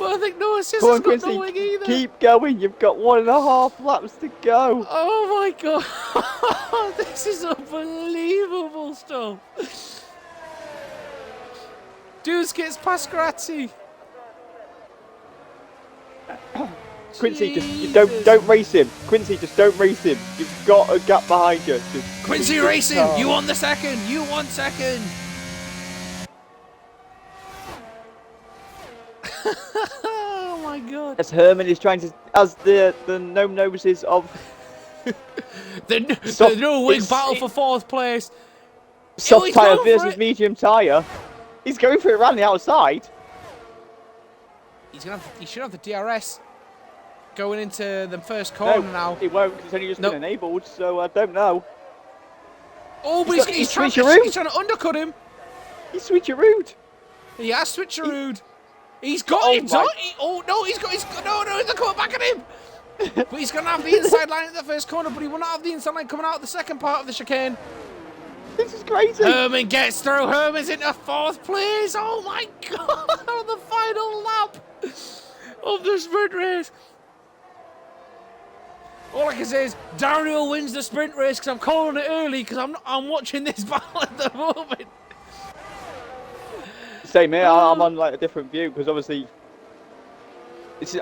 [SPEAKER 2] Well, I think no assist has got no wing either.
[SPEAKER 1] Keep going. You've got 1.5 laps to go.
[SPEAKER 2] Oh my God. This is unbelievable stuff. Dudes gets past Grazzi.
[SPEAKER 1] Quincy, just don't race him. Quincy, just don't race him. You've got a gap behind you. Just
[SPEAKER 2] Quincy racing. You won the second. You won second. Oh my God.
[SPEAKER 1] As Herman is trying to, as the gnome noses of
[SPEAKER 2] the no wing battle for 4th place.
[SPEAKER 1] Soft tyre versus medium tyre. He's going for it around the outside.
[SPEAKER 2] He should have the DRS going into the first corner now.
[SPEAKER 1] It won't because it's only just been enabled, so I don't know.
[SPEAKER 2] Oh, but he's trying to undercut him.
[SPEAKER 1] He's switcherooed.
[SPEAKER 2] He has switcherooed. He's got it done. He's they're coming back at him. But he's going to have the inside line at the first corner, but he will not have the inside line coming out of the second part of the chicane.
[SPEAKER 1] This is crazy.
[SPEAKER 2] Herman gets through. Herman's into 4th place. Oh my God. On the final lap of the sprint race. All I can say is Dario wins the sprint race because I'm calling it early because I'm watching this battle at the moment.
[SPEAKER 1] Same here. I'm on like a different view because obviously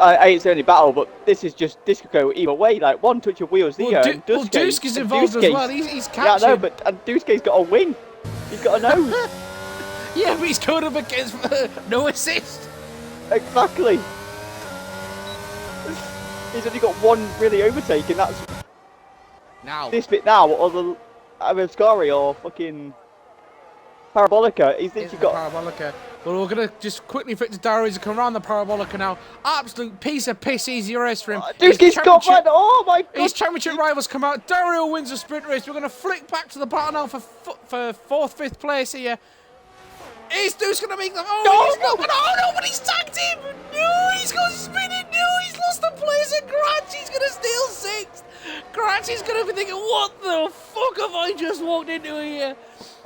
[SPEAKER 1] I ain't saying any battle, but this could go either way. Like one touch of wheels
[SPEAKER 2] Well,
[SPEAKER 1] here, and
[SPEAKER 2] Duski's involved as well. He's catching.
[SPEAKER 1] Yeah, I know, but and Duski's got a win. He's got a nose.
[SPEAKER 2] Yeah, but he's going up against no assist.
[SPEAKER 1] Exactly. He's only got one really overtaking. That's
[SPEAKER 2] now.
[SPEAKER 1] This bit now, or the Avescari or fucking Parabolica. He's literally got
[SPEAKER 2] Parabolica. Well, we're gonna just quickly fit to Dario to come around the Parabolica now. Absolute piece of piss easy race for him.
[SPEAKER 1] Duski's got one. Oh my god!
[SPEAKER 2] His championship rivals come out. Dario wins the sprint race. We're gonna flick back to the battle now for fourth, fifth place here. Is Duske gonna make them? Oh,
[SPEAKER 1] no,
[SPEAKER 2] but he's tagged him. No, he's gone spinning. No, he's lost the place. And Granchi's gonna steal sixth. Granchi's gonna be thinking, what the fuck have I just walked into here?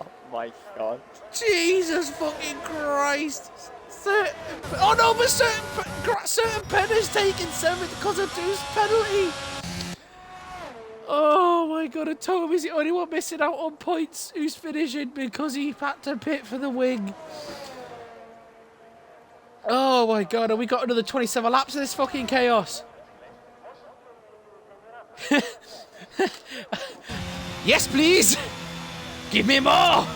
[SPEAKER 1] Oh my god!
[SPEAKER 2] Jesus fucking Christ! Oh no, but certain Penner's taken 7th because of Duke's penalty. Oh my god, and Toby's the only one missing out on points who's finishing because he had to pit for the wing. Oh my god, and we got another 27 laps of this fucking chaos. Yes, please! Give me more!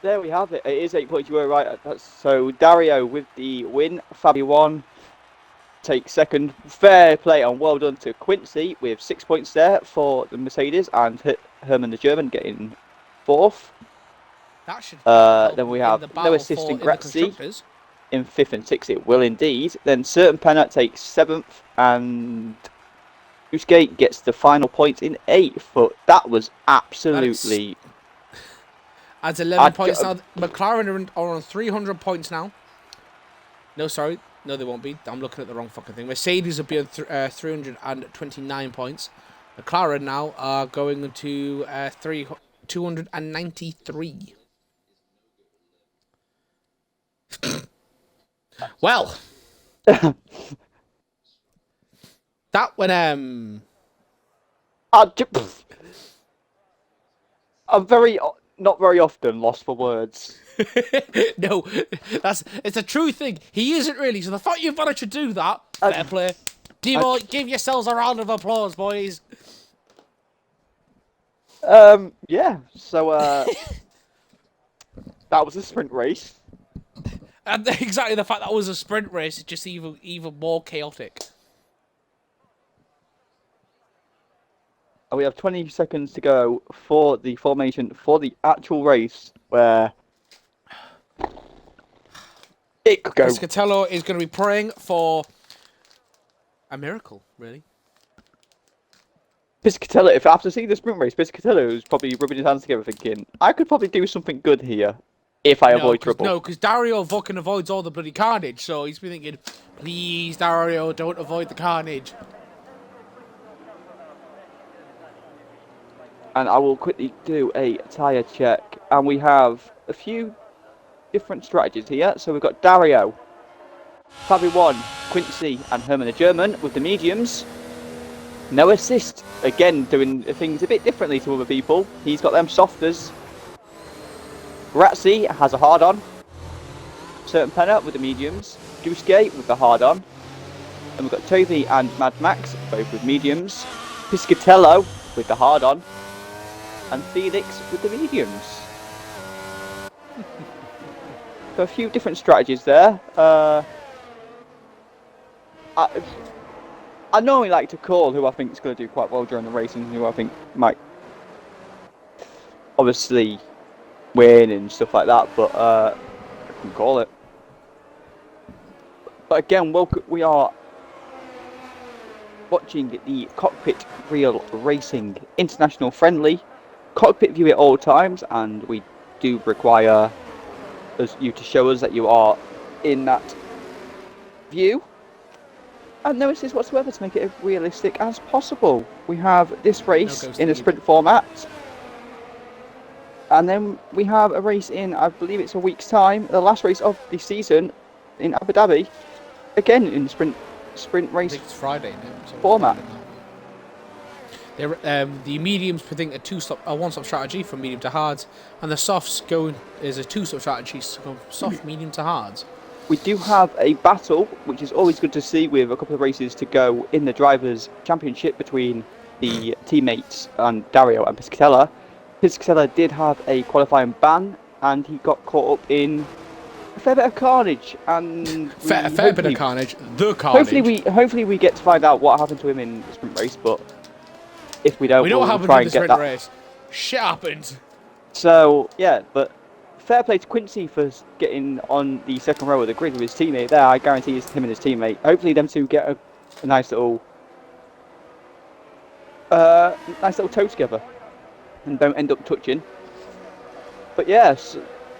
[SPEAKER 1] There we have it. It is 8 points. You were right. So Dario with the win. Fabi 1 takes second. Fair play and well done to Quincy with 6 points there for the Mercedes, and Herman the German getting 4th.
[SPEAKER 2] That should
[SPEAKER 1] then we have no assist in Grazzi in 5th and 6th. It will indeed. Then Certain Penner takes 7th, and Duske gets the final points in 8th. But that was absolutely.
[SPEAKER 2] Adds 11 points now. McLaren are on 300 points now. No, sorry. No, they won't be. I'm looking at the wrong fucking thing. Mercedes will be on 329 points. McLaren now are going to 293. Well. That when
[SPEAKER 1] I'm not very often lost for words.
[SPEAKER 2] No, it's a true thing. He isn't really. So the fact you've managed to do that, fair play. Give yourselves a round of applause, boys.
[SPEAKER 1] Yeah. So that was a sprint race.
[SPEAKER 2] And exactly the fact that was a sprint race is just even more chaotic.
[SPEAKER 1] And we have 20 seconds to go for the formation for the actual race, where it could go.
[SPEAKER 2] Piscatello is going to be praying for a miracle, really.
[SPEAKER 1] Piscatello, if after seeing the sprint race, Piscatello is probably rubbing his hands together thinking, I could probably do something good here if I avoid trouble.
[SPEAKER 2] No, because Dario fucking avoids all the bloody carnage, so he's been thinking, please, Dario, don't avoid the carnage.
[SPEAKER 1] And I will quickly do a tyre check. And we have a few different strategies here. So we've got Dario, Fabi 1, Quincy and Herman the German with the mediums. No assist. Again, doing things a bit differently to other people. He's got them softers. Grazzi has a hard-on. Certain Penner with the mediums. Duske with the hard-on. And we've got Toby and Mad Max, both with mediums. Piscatello with the hard-on. And Felix with the mediums. So a few different strategies there. I normally like to call who I think is going to do quite well during the race and who I think might obviously win and stuff like that, but I can call it. But again, we are watching the Cockpit Real Racing International Friendly. Cockpit view at all times, and we do require you to show us that you are in that view. And no assist whatsoever to make it as realistic as possible. We have this race in a sprint format. And then we have a race in, I believe it's a week's time, the last race of the season in Abu Dhabi, again in sprint
[SPEAKER 2] I
[SPEAKER 1] race
[SPEAKER 2] think it's Friday now. So
[SPEAKER 1] format.
[SPEAKER 2] The mediums predicting a one-stop strategy from medium to hard, and the softs going is a two-stop strategy, so go soft, medium to hard.
[SPEAKER 1] We do have a battle, which is always good to see, with a couple of races to go in the Drivers' Championship between the teammates and Dario and Piscatella. Piscatella did have a qualifying ban, and he got caught up in a fair bit of carnage. And
[SPEAKER 2] fair bit of carnage. The carnage.
[SPEAKER 1] Hopefully we get to find out what happened to him in the sprint race, but if we don't,
[SPEAKER 2] we know what
[SPEAKER 1] we'll
[SPEAKER 2] happened
[SPEAKER 1] try
[SPEAKER 2] in the
[SPEAKER 1] and get
[SPEAKER 2] sprint
[SPEAKER 1] that.
[SPEAKER 2] race. Shit happened.
[SPEAKER 1] So yeah, but fair play to Quincy for getting on the second row of the grid with his teammate there. I guarantee it's him and his teammate. Hopefully them two get a nice little toe together and don't end up touching. But yes,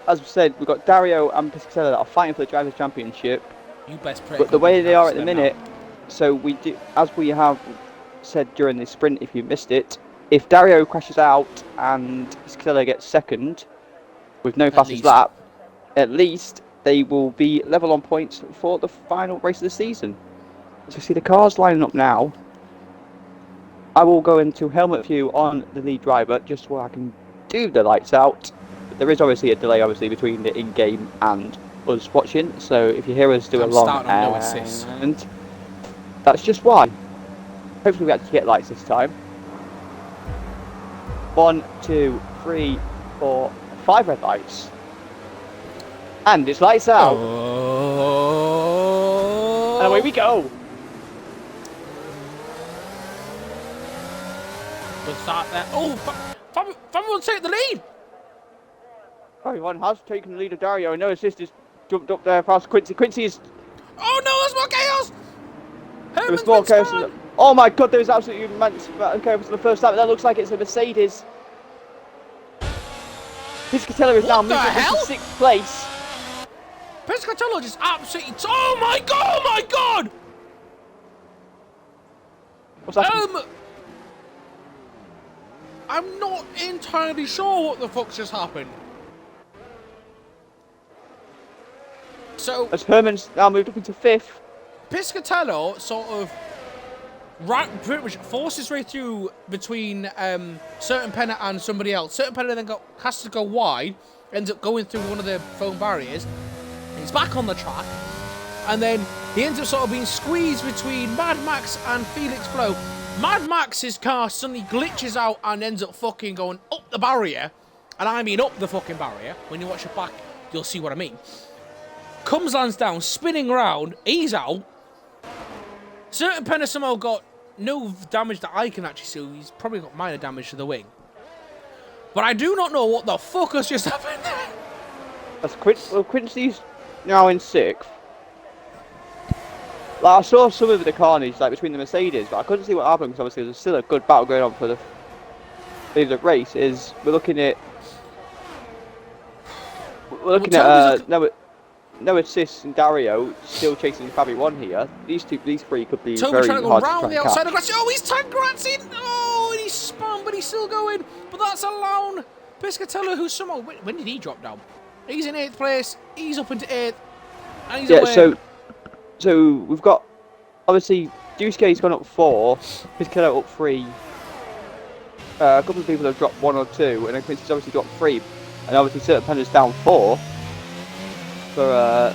[SPEAKER 1] as we said, we've got Dario and Piscatella that are fighting for the Drivers' Championship.
[SPEAKER 2] You best pray.
[SPEAKER 1] But the way they are at the minute, so we do, as we have said during the sprint, if you missed it, if Dario crashes out and Piscatella gets second with no fastest lap, at least they will be level on points for the final race of the season. So see the cars lining up now. I will go into helmet view on the lead driver just so I can do the lights out. But there is obviously a delay between the in-game and us watching, so if you hear us do a long and that's just why. Hopefully we actually get lights this time. 1, 2, 3, 4, 5 red lights. And it's lights out. And away we go.
[SPEAKER 2] Good start there. Oh, Fabio will take the lead.
[SPEAKER 1] Everyone has taken the lead of Dario. No assist has jumped up there past Quincy. Quincy is...
[SPEAKER 2] Oh no, there's more chaos.
[SPEAKER 1] There was more chaos. Oh my god, there was absolutely immense chaos in the first lap. That looks like it's a Mercedes. Piscatella is now moving into 6th place.
[SPEAKER 2] Piscatella just absolutely... Oh my god! Oh my god!
[SPEAKER 1] What's that?
[SPEAKER 2] I'm not entirely sure what the fuck just happened. So...
[SPEAKER 1] As Herman's now moved up into 5th.
[SPEAKER 2] Piscatella sort of... pretty much forces his way through between Certain Penna and somebody else. Certain Penna then has to go wide, ends up going through one of the foam barriers. He's back on the track, and then he ends up sort of being squeezed between Mad Max and Felix Flo. Mad Max's car suddenly glitches out and ends up fucking going up the barrier, and I mean up the fucking barrier. When you watch it back, you'll see what I mean. Lands down, spinning around, he's out. Certain Penna somehow got no damage that I can actually see. He's probably got minor damage to the wing. But I do not know what the fuck has just happened.
[SPEAKER 1] That's Quincy's now in 6th. Like, I saw some of the carnage between the Mercedes, but I couldn't see what happened because obviously there's still a good battle going on for the race. We're looking at no assists and Dario still chasing Fabi 1 here. These three could be
[SPEAKER 2] Toby
[SPEAKER 1] very
[SPEAKER 2] trying to go
[SPEAKER 1] hard
[SPEAKER 2] round
[SPEAKER 1] to
[SPEAKER 2] the
[SPEAKER 1] try and
[SPEAKER 2] outside
[SPEAKER 1] catch.
[SPEAKER 2] of grass. Oh, he's tank racing. Oh, and he's spun, but he's still going. But that's allowed Piscatella, who's somehow... When did he drop down? He's in 8th place. He's up into 8th. And he's away.
[SPEAKER 1] So we've got... Obviously, Dusuke's gone up 4. Piscatella up 3. A couple of people have dropped 1 or 2. And then Quincy's obviously dropped 3. And obviously Certain Penna's down 4. For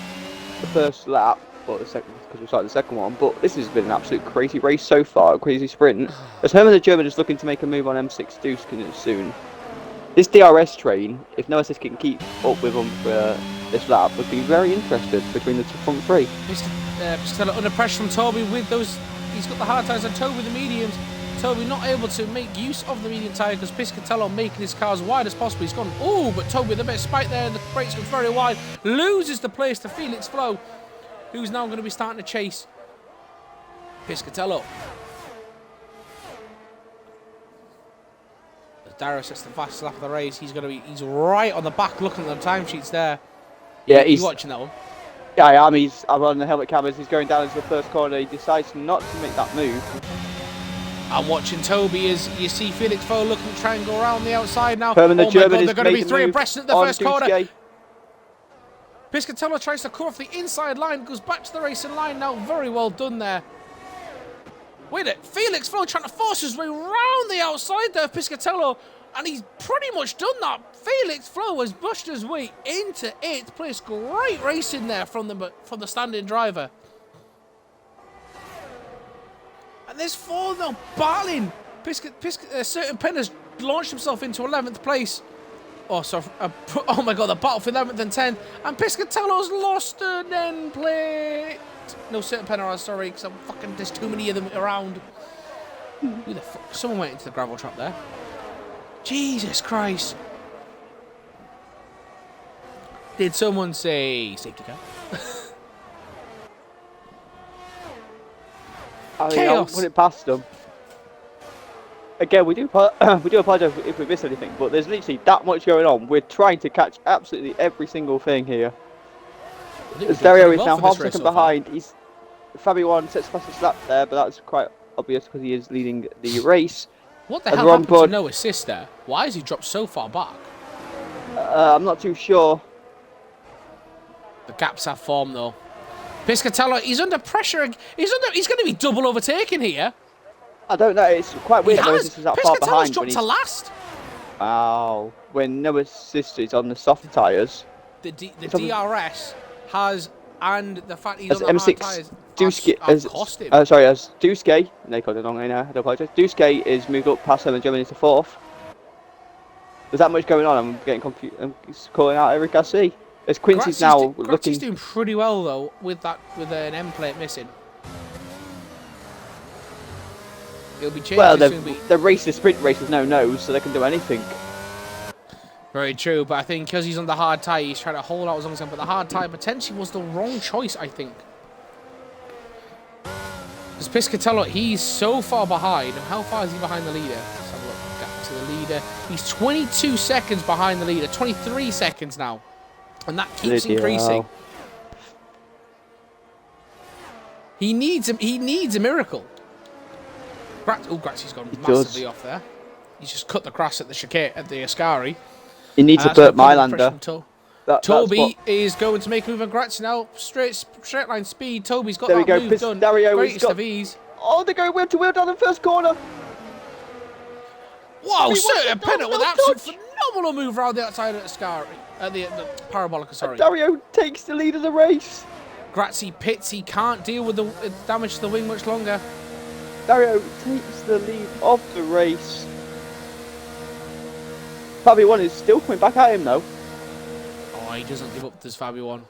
[SPEAKER 1] the first lap, or the second, because we started the second one. But this has been an absolute crazy race so far, a crazy sprint. As Herman the German is looking to make a move on M6 Duske soon. This DRS train, if no assist can keep up with them for this lap, would be very interested between the front 3.
[SPEAKER 2] Piscatella under pressure from Toby with those. He's got the hard tyres, and Toby with the mediums. Toby not able to make use of the medium tyre because Piscatella making his car as wide as possible. He's gone, oh, but Toby with a bit of spike there, and the brakes go very wide. Loses the place to Felix Flo, who's now going to be starting to chase Piscatella. Darius sets the fastest lap of the race. He's right on the back looking at the timesheets there.
[SPEAKER 1] Yeah,
[SPEAKER 2] he's watching that one.
[SPEAKER 1] Yeah, I am. I'm on the helmet cameras. He's going down into the first corner. He decides not to make that move.
[SPEAKER 2] I'm watching Toby as you see Felix Flo looking to try and go around the outside now.
[SPEAKER 1] Herman the German
[SPEAKER 2] God, they're going to be 3 abreast at the first corner. Piscatello tries to cut off the inside line, goes back to the racing line now. Very well done there. Wait it, Felix Flo trying to force his way round the outside there of Piscatello, and he's pretty much done that. Felix Flo has pushed his way into 8th place. Great racing there from the standing driver. And there's 4 now battling. Certain Penn has launched himself into 11th place. Oh, sorry. Oh my God, the battle for 11th and 10th. And Piscatello's lost an end plate. No, Certain Penn, sorry, because there's too many of them around. Who the fuck? Someone went into the gravel trap there. Jesus Christ. Did someone say safety car?
[SPEAKER 1] I'll put it past them. Again, we do apologise if we miss anything, but there's literally that much going on. We're trying to catch absolutely every single thing here. As Dario is now half a second behind. Fabio one sets fastest lap there, but that's quite obvious because he is leading the race.
[SPEAKER 2] What the hell happened to no assist there? Why has he dropped so far back?
[SPEAKER 1] I'm not too sure.
[SPEAKER 2] The gaps have formed though. Piscatello, he's under pressure. He's going to be double overtaken here.
[SPEAKER 1] I don't know. It's quite weird. This is that far behind.
[SPEAKER 2] Dropped to last.
[SPEAKER 1] Wow. When no assist is on the soft tyres.
[SPEAKER 2] The DRS has, and the fact he's on the
[SPEAKER 1] M6
[SPEAKER 2] hard tyres
[SPEAKER 1] Duske
[SPEAKER 2] cost him.
[SPEAKER 1] As Duske, they called it wrong now. I do apologise. Duske is moved up past him and Germany to 4th. There's that much going on. I'm getting confused. I'm calling out Eric Garcia. As Quincy's now looking.
[SPEAKER 2] Grazzi's doing pretty well though with an M plate missing. It'll be changed.
[SPEAKER 1] Well, the sprint race with no nose, so they can do anything.
[SPEAKER 2] Very true, but I think because he's on the hard tyre, he's trying to hold out as long as he can. But the hard tyre potentially was the wrong choice, I think. Because Piscatello, he's so far behind. How far is he behind the leader? Let's have a look back to the leader. He's 22 seconds behind the leader. 23 seconds now. And that keeps increasing.
[SPEAKER 1] Wow.
[SPEAKER 2] He needs a miracle. Grazzi's gone massively off there. He's just cut the grass at the chicane at the Ascari.
[SPEAKER 1] He needs a Burt Mylander.
[SPEAKER 2] Toby is going to make a move on Grazzi now. Straight line speed. Toby's got that move done.
[SPEAKER 1] Dario
[SPEAKER 2] Greatest of ease.
[SPEAKER 1] Oh, they're going wheel to wheel down the first corner.
[SPEAKER 2] Wow, Certain Penn with an absolute phenomenal move around the outside of the Ascari. The Parabolica, sorry.
[SPEAKER 1] And Dario takes the lead of the race.
[SPEAKER 2] Grazzi pits. He can't deal with the damage to the wing much longer.
[SPEAKER 1] Dario takes the lead of the race. Fabio 1 is still coming back at him though.
[SPEAKER 2] Oh, he doesn't give up this Fabio 1.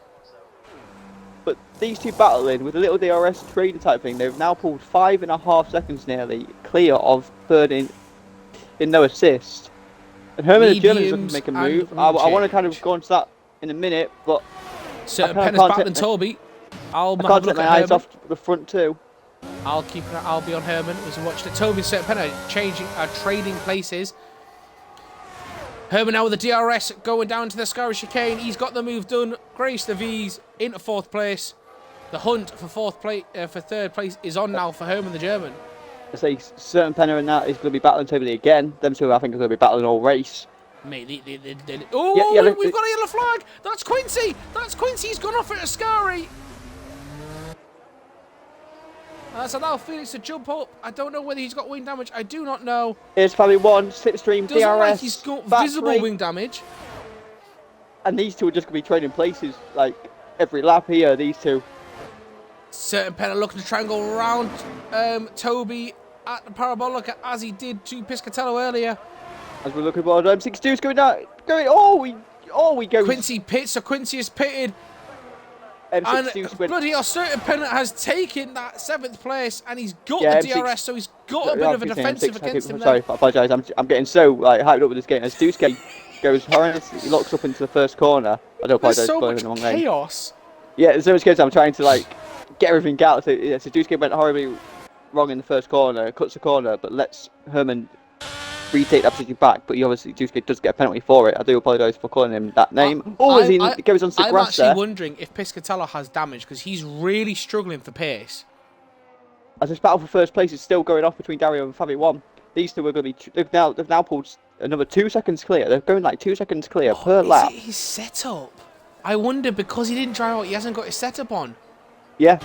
[SPEAKER 1] But these two battling with a little DRS trader type thing, they've now pulled 5.5 seconds nearly clear of third in no assist. And Herman the German is looking to make a move. I want to kind of go into that in a minute, but
[SPEAKER 2] Certain Penn is battling Toby.
[SPEAKER 1] I can't take my eyes off the front too.
[SPEAKER 2] I'll be on Herman as we watched it. Toby and Certain Penn are trading places. Herman now with the DRS going down to the Ascari chicane. He's got the move done. Grace the V's into 4th place. The hunt for third place is on now for Herman the German.
[SPEAKER 1] I say Certain Penn and that is going to be battling Toby again. Them two I think are going to be battling all race.
[SPEAKER 2] Mate, we've got a yellow flag. That's Quincy. He's gone off at Ascari. That's allowed Felix to jump up. I don't know whether he's got wing damage. I do not know.
[SPEAKER 1] Here's Fabio 1, slipstream, DRS.
[SPEAKER 2] Like he's got visible wing damage.
[SPEAKER 1] And these two are just going to be trading places like every lap here, these two.
[SPEAKER 2] Certain Penn are looking to try and go around Toby at the Parabolica as he did to Piscatello earlier.
[SPEAKER 1] As we're looking for M62 is going down. We go.
[SPEAKER 2] Quincy pits, so Quincy is pitted. And bloody hell, Certain Penn has taken that 7th place and he's got the DRS, so he's got a bit of a defensive against him.
[SPEAKER 1] Sorry, I apologise. I'm getting so hyped up with this game. As Duske goes horrendous, he locks up into the first corner. I don't apologise for going in the wrong lane.
[SPEAKER 2] Chaos.
[SPEAKER 1] Yeah, there's so much chaos. I'm trying to get everything out. So Duske went horribly wrong in the first corner, cuts the corner, but lets Herman retake that position back. But Duske does get a penalty for it. I do apologise for calling him that name. He goes on to the grass there.
[SPEAKER 2] I'm actually wondering if Piscatello has damage because he's really struggling for pace.
[SPEAKER 1] As this battle for first place is still going off between Dario and Fabio 1, these two are going to be. They've now pulled another 2 seconds clear. They're going 2 seconds clear per lap.
[SPEAKER 2] His setup? I wonder, because he didn't dry out, he hasn't got his setup on.
[SPEAKER 1] Yeah.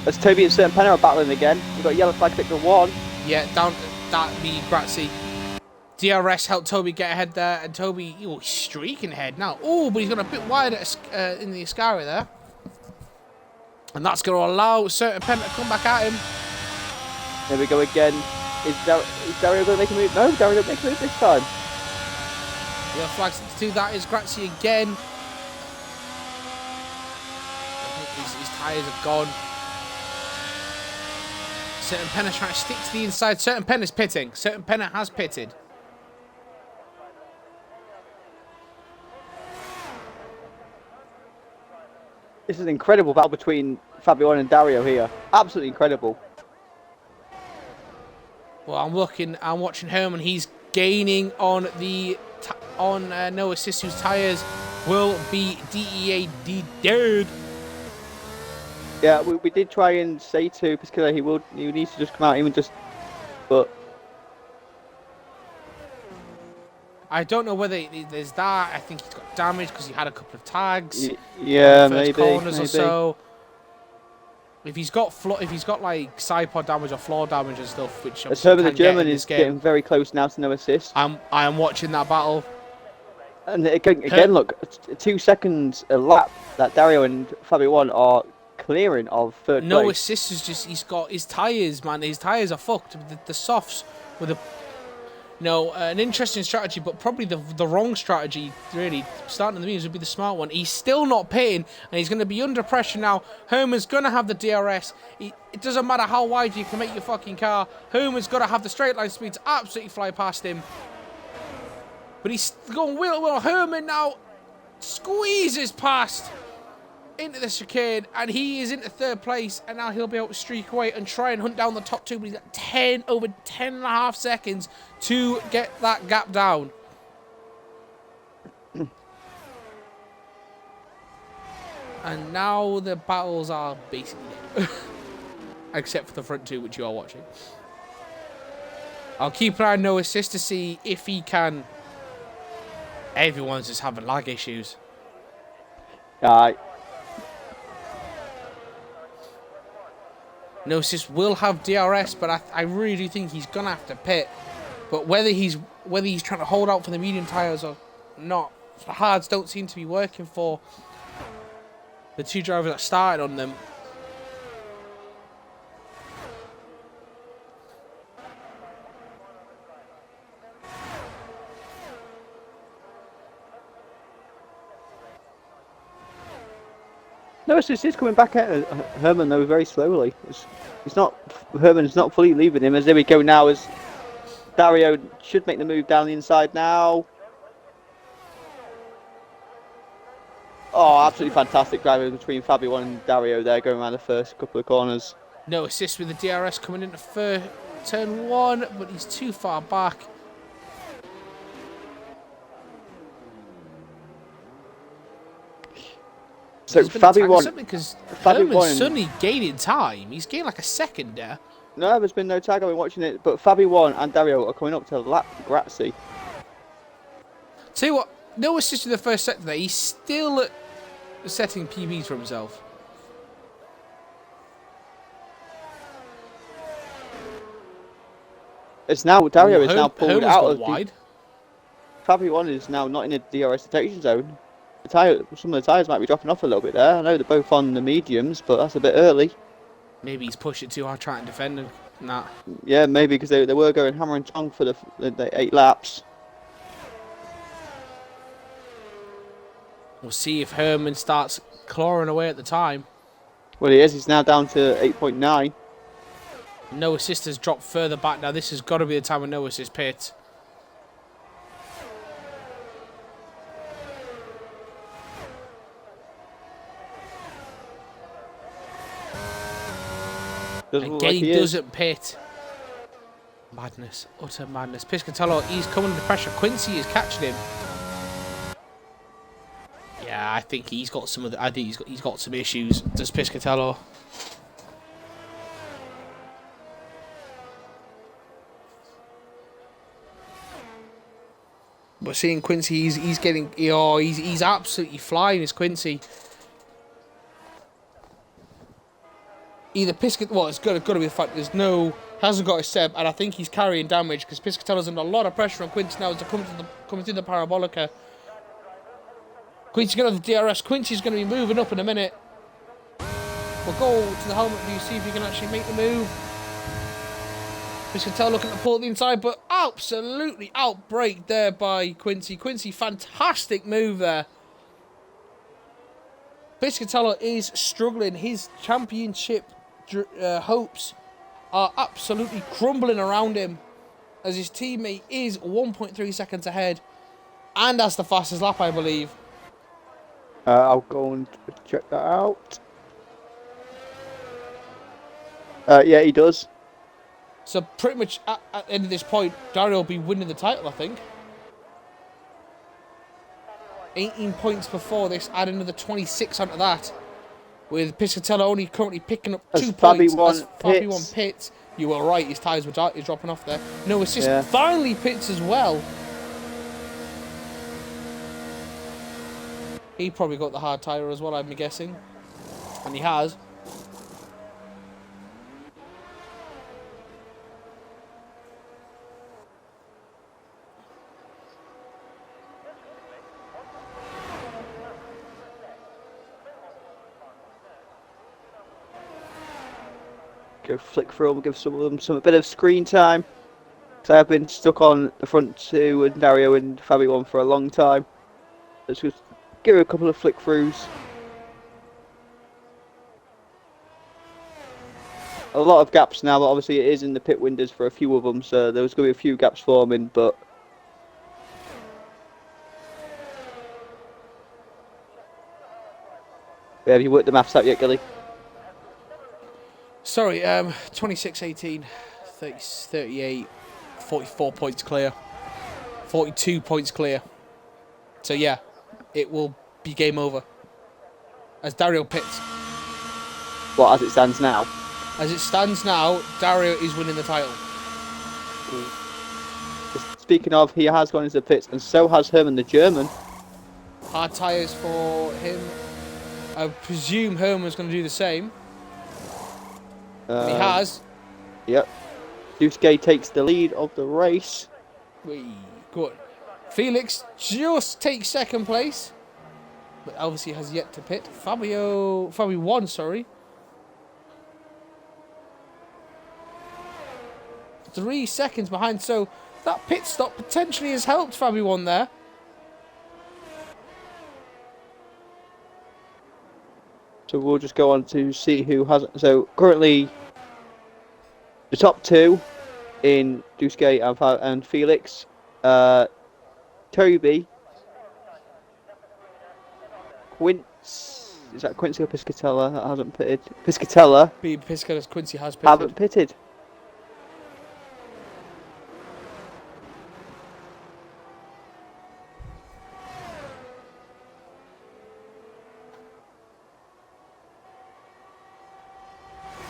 [SPEAKER 1] As Toby and Certain Penna are battling again. We've got yellow flag pick for 1.
[SPEAKER 2] Yeah, down that me Grazzi. DRS helped Toby get ahead there, and Toby, he's streaking ahead now. Oh, but he's gone a bit wide in the Ascari there. And that's going to allow Certain Penna to come back at him.
[SPEAKER 1] There we go again. Is Dario going to make a move? No, Dario don't make a move this time.
[SPEAKER 2] Yellow flags to do that is Grazzi again. His tyres have gone. Certain Penna trying to stick to the inside. Certain Penna's pitting. Certain Penna has pitted.
[SPEAKER 1] This is an incredible battle between Fabian and Dario here. Absolutely incredible.
[SPEAKER 2] Well, I'm watching Herman. He's gaining on No Assist, whose tyres will be DEAD dead.
[SPEAKER 1] Yeah, we did try and say to Piscilla he needs to just come out, even just, but
[SPEAKER 2] I don't know whether there's that. I think he's got damage because he had a couple of tags.
[SPEAKER 1] Yeah,
[SPEAKER 2] first
[SPEAKER 1] maybe.
[SPEAKER 2] Corners or so. If he's got like side pod damage or floor damage and stuff, which
[SPEAKER 1] as Herman the German
[SPEAKER 2] is
[SPEAKER 1] getting very close now to No Assist.
[SPEAKER 2] I am watching that battle.
[SPEAKER 1] And again, look, 2 seconds a lap that Dario and Fabian are clearing of third place.
[SPEAKER 2] No Assist is just, he's got his tyres, man. His tyres are fucked. The softs with an interesting strategy, but probably the wrong strategy, really. Starting in the mediums would be the smart one. He's still not pitting, and he's going to be under pressure now. Herman's going to have the DRS. It doesn't matter how wide you can make your fucking car. Herman's got to have the straight line speed to absolutely fly past him. But he's going well. Herman now squeezes past into the chicane, and he is into third place, and now he'll be able to streak away and try and hunt down the top 2, but he's got over 10 and a half seconds to get that gap down. And now the battles are basically dead. Except for the front 2, which you are watching. I'll keep an eye on No Assist to see if he can. Everyone's just having lag issues. No Assist will have DRS, but I really do think he's gonna have to pit. But whether he's trying to hold out for the medium tyres or not, the hards don't seem to be working for the 2 drivers that started on them.
[SPEAKER 1] No Assist is coming back at Herman though very slowly. Herman's not fully leaving him. As there we go now, as Dario should make the move down the inside now. Oh, absolutely fantastic driving between Fabian and Dario there, going around the first couple of corners.
[SPEAKER 2] No Assist with the DRS coming into turn 1, but he's too far back.
[SPEAKER 1] So Fabian,
[SPEAKER 2] because Herman's suddenly gaining time. He's gained like a second there.
[SPEAKER 1] No, there's been no tag. I've been watching it, but Fabian and Dario are coming up to lap Grazzi.
[SPEAKER 2] Tell you what, No Assist in the first sector there. He's still setting PBs for himself.
[SPEAKER 1] It's now Dario is now pulled
[SPEAKER 2] Herman's
[SPEAKER 1] out
[SPEAKER 2] gone
[SPEAKER 1] of
[SPEAKER 2] wide.
[SPEAKER 1] Fabian is now not in the DRS detection zone. Some of the tyres might be dropping off a little bit there. I know they're both on the mediums, but that's a bit early.
[SPEAKER 2] Maybe he's pushed it too hard trying to defend and nah.
[SPEAKER 1] Yeah, maybe because they were going hammer and tongue for the 8 laps.
[SPEAKER 2] We'll see if Herman starts clawing away at the time.
[SPEAKER 1] Well, he is. He's now down to 8.9.
[SPEAKER 2] No Assist has dropped further back now. This has got to be the time when No Assist pits. Again, he doesn't pit. Madness. Utter madness. Piscatello, he's coming under pressure. Quincy is catching him. Yeah, I think he's got some he's got some issues. Does Piscatello? But seeing Quincy, he's getting, he's absolutely flying, is Quincy. Either Piscatella, well, it's got to be the fact hasn't got a step, and I think he's carrying damage because Piscatella's under a lot of pressure on Quincy now as they're coming through the Parabolica. Quincy's going to have the DRS. Quincy's going to be moving up in a minute. We'll go to the helmet view, see if he can actually make the move. Piscatella looking to pull it the inside, but absolutely outbreak there by Quincy. Quincy, fantastic move there. Piscatella is struggling. His championship hopes are absolutely crumbling around him as his teammate is 1.3 seconds ahead and that's the fastest lap, I believe.
[SPEAKER 1] I'll go and check that out. Yeah, he does.
[SPEAKER 2] So pretty much at the end of this point, Dario will be winning the title, I think. 18 points before this, add another 26 onto that. With Piscatella only currently picking up 2 points as Fabi1 pits. You were right, his tyres were dropping off there. No assist, finally pits as well. He probably got the hard tyre as well, I'm guessing. And he has.
[SPEAKER 1] Go flick through them, give some of them a bit of screen time. So I've been stuck on the front two and Dario and Fabi1 for a long time. Let's just give it a couple of flick throughs. A lot of gaps now, but obviously it is in the pit windows for a few of them, so there's going to be a few gaps forming, but have you worked the maths out yet, Gilly?
[SPEAKER 2] Sorry, 26, 18, 30, 38, 44 points clear. 42 points clear. So yeah, it will be game over. As Dario pits.
[SPEAKER 1] What, as it stands now?
[SPEAKER 2] As it stands now, Dario is winning the title.
[SPEAKER 1] Speaking of, he has gone into the pits, and so has Herman the German.
[SPEAKER 2] Hard tyres for him. I presume Herman's going to do the same. He has.
[SPEAKER 1] Yep. Duske takes the lead of the race.
[SPEAKER 2] Good. Felix just takes second place, but obviously has yet to pit. Fabi1, sorry. 3 seconds behind, so that pit stop potentially has helped Fabi1 there.
[SPEAKER 1] So we'll just go on to see who has. So currently, the top two in Duske and Felix, Toby, Quince. Is that Quincy or Piscatella that hasn't pitted? Piscatella.
[SPEAKER 2] Quincy has pitted.
[SPEAKER 1] Haven't pitted.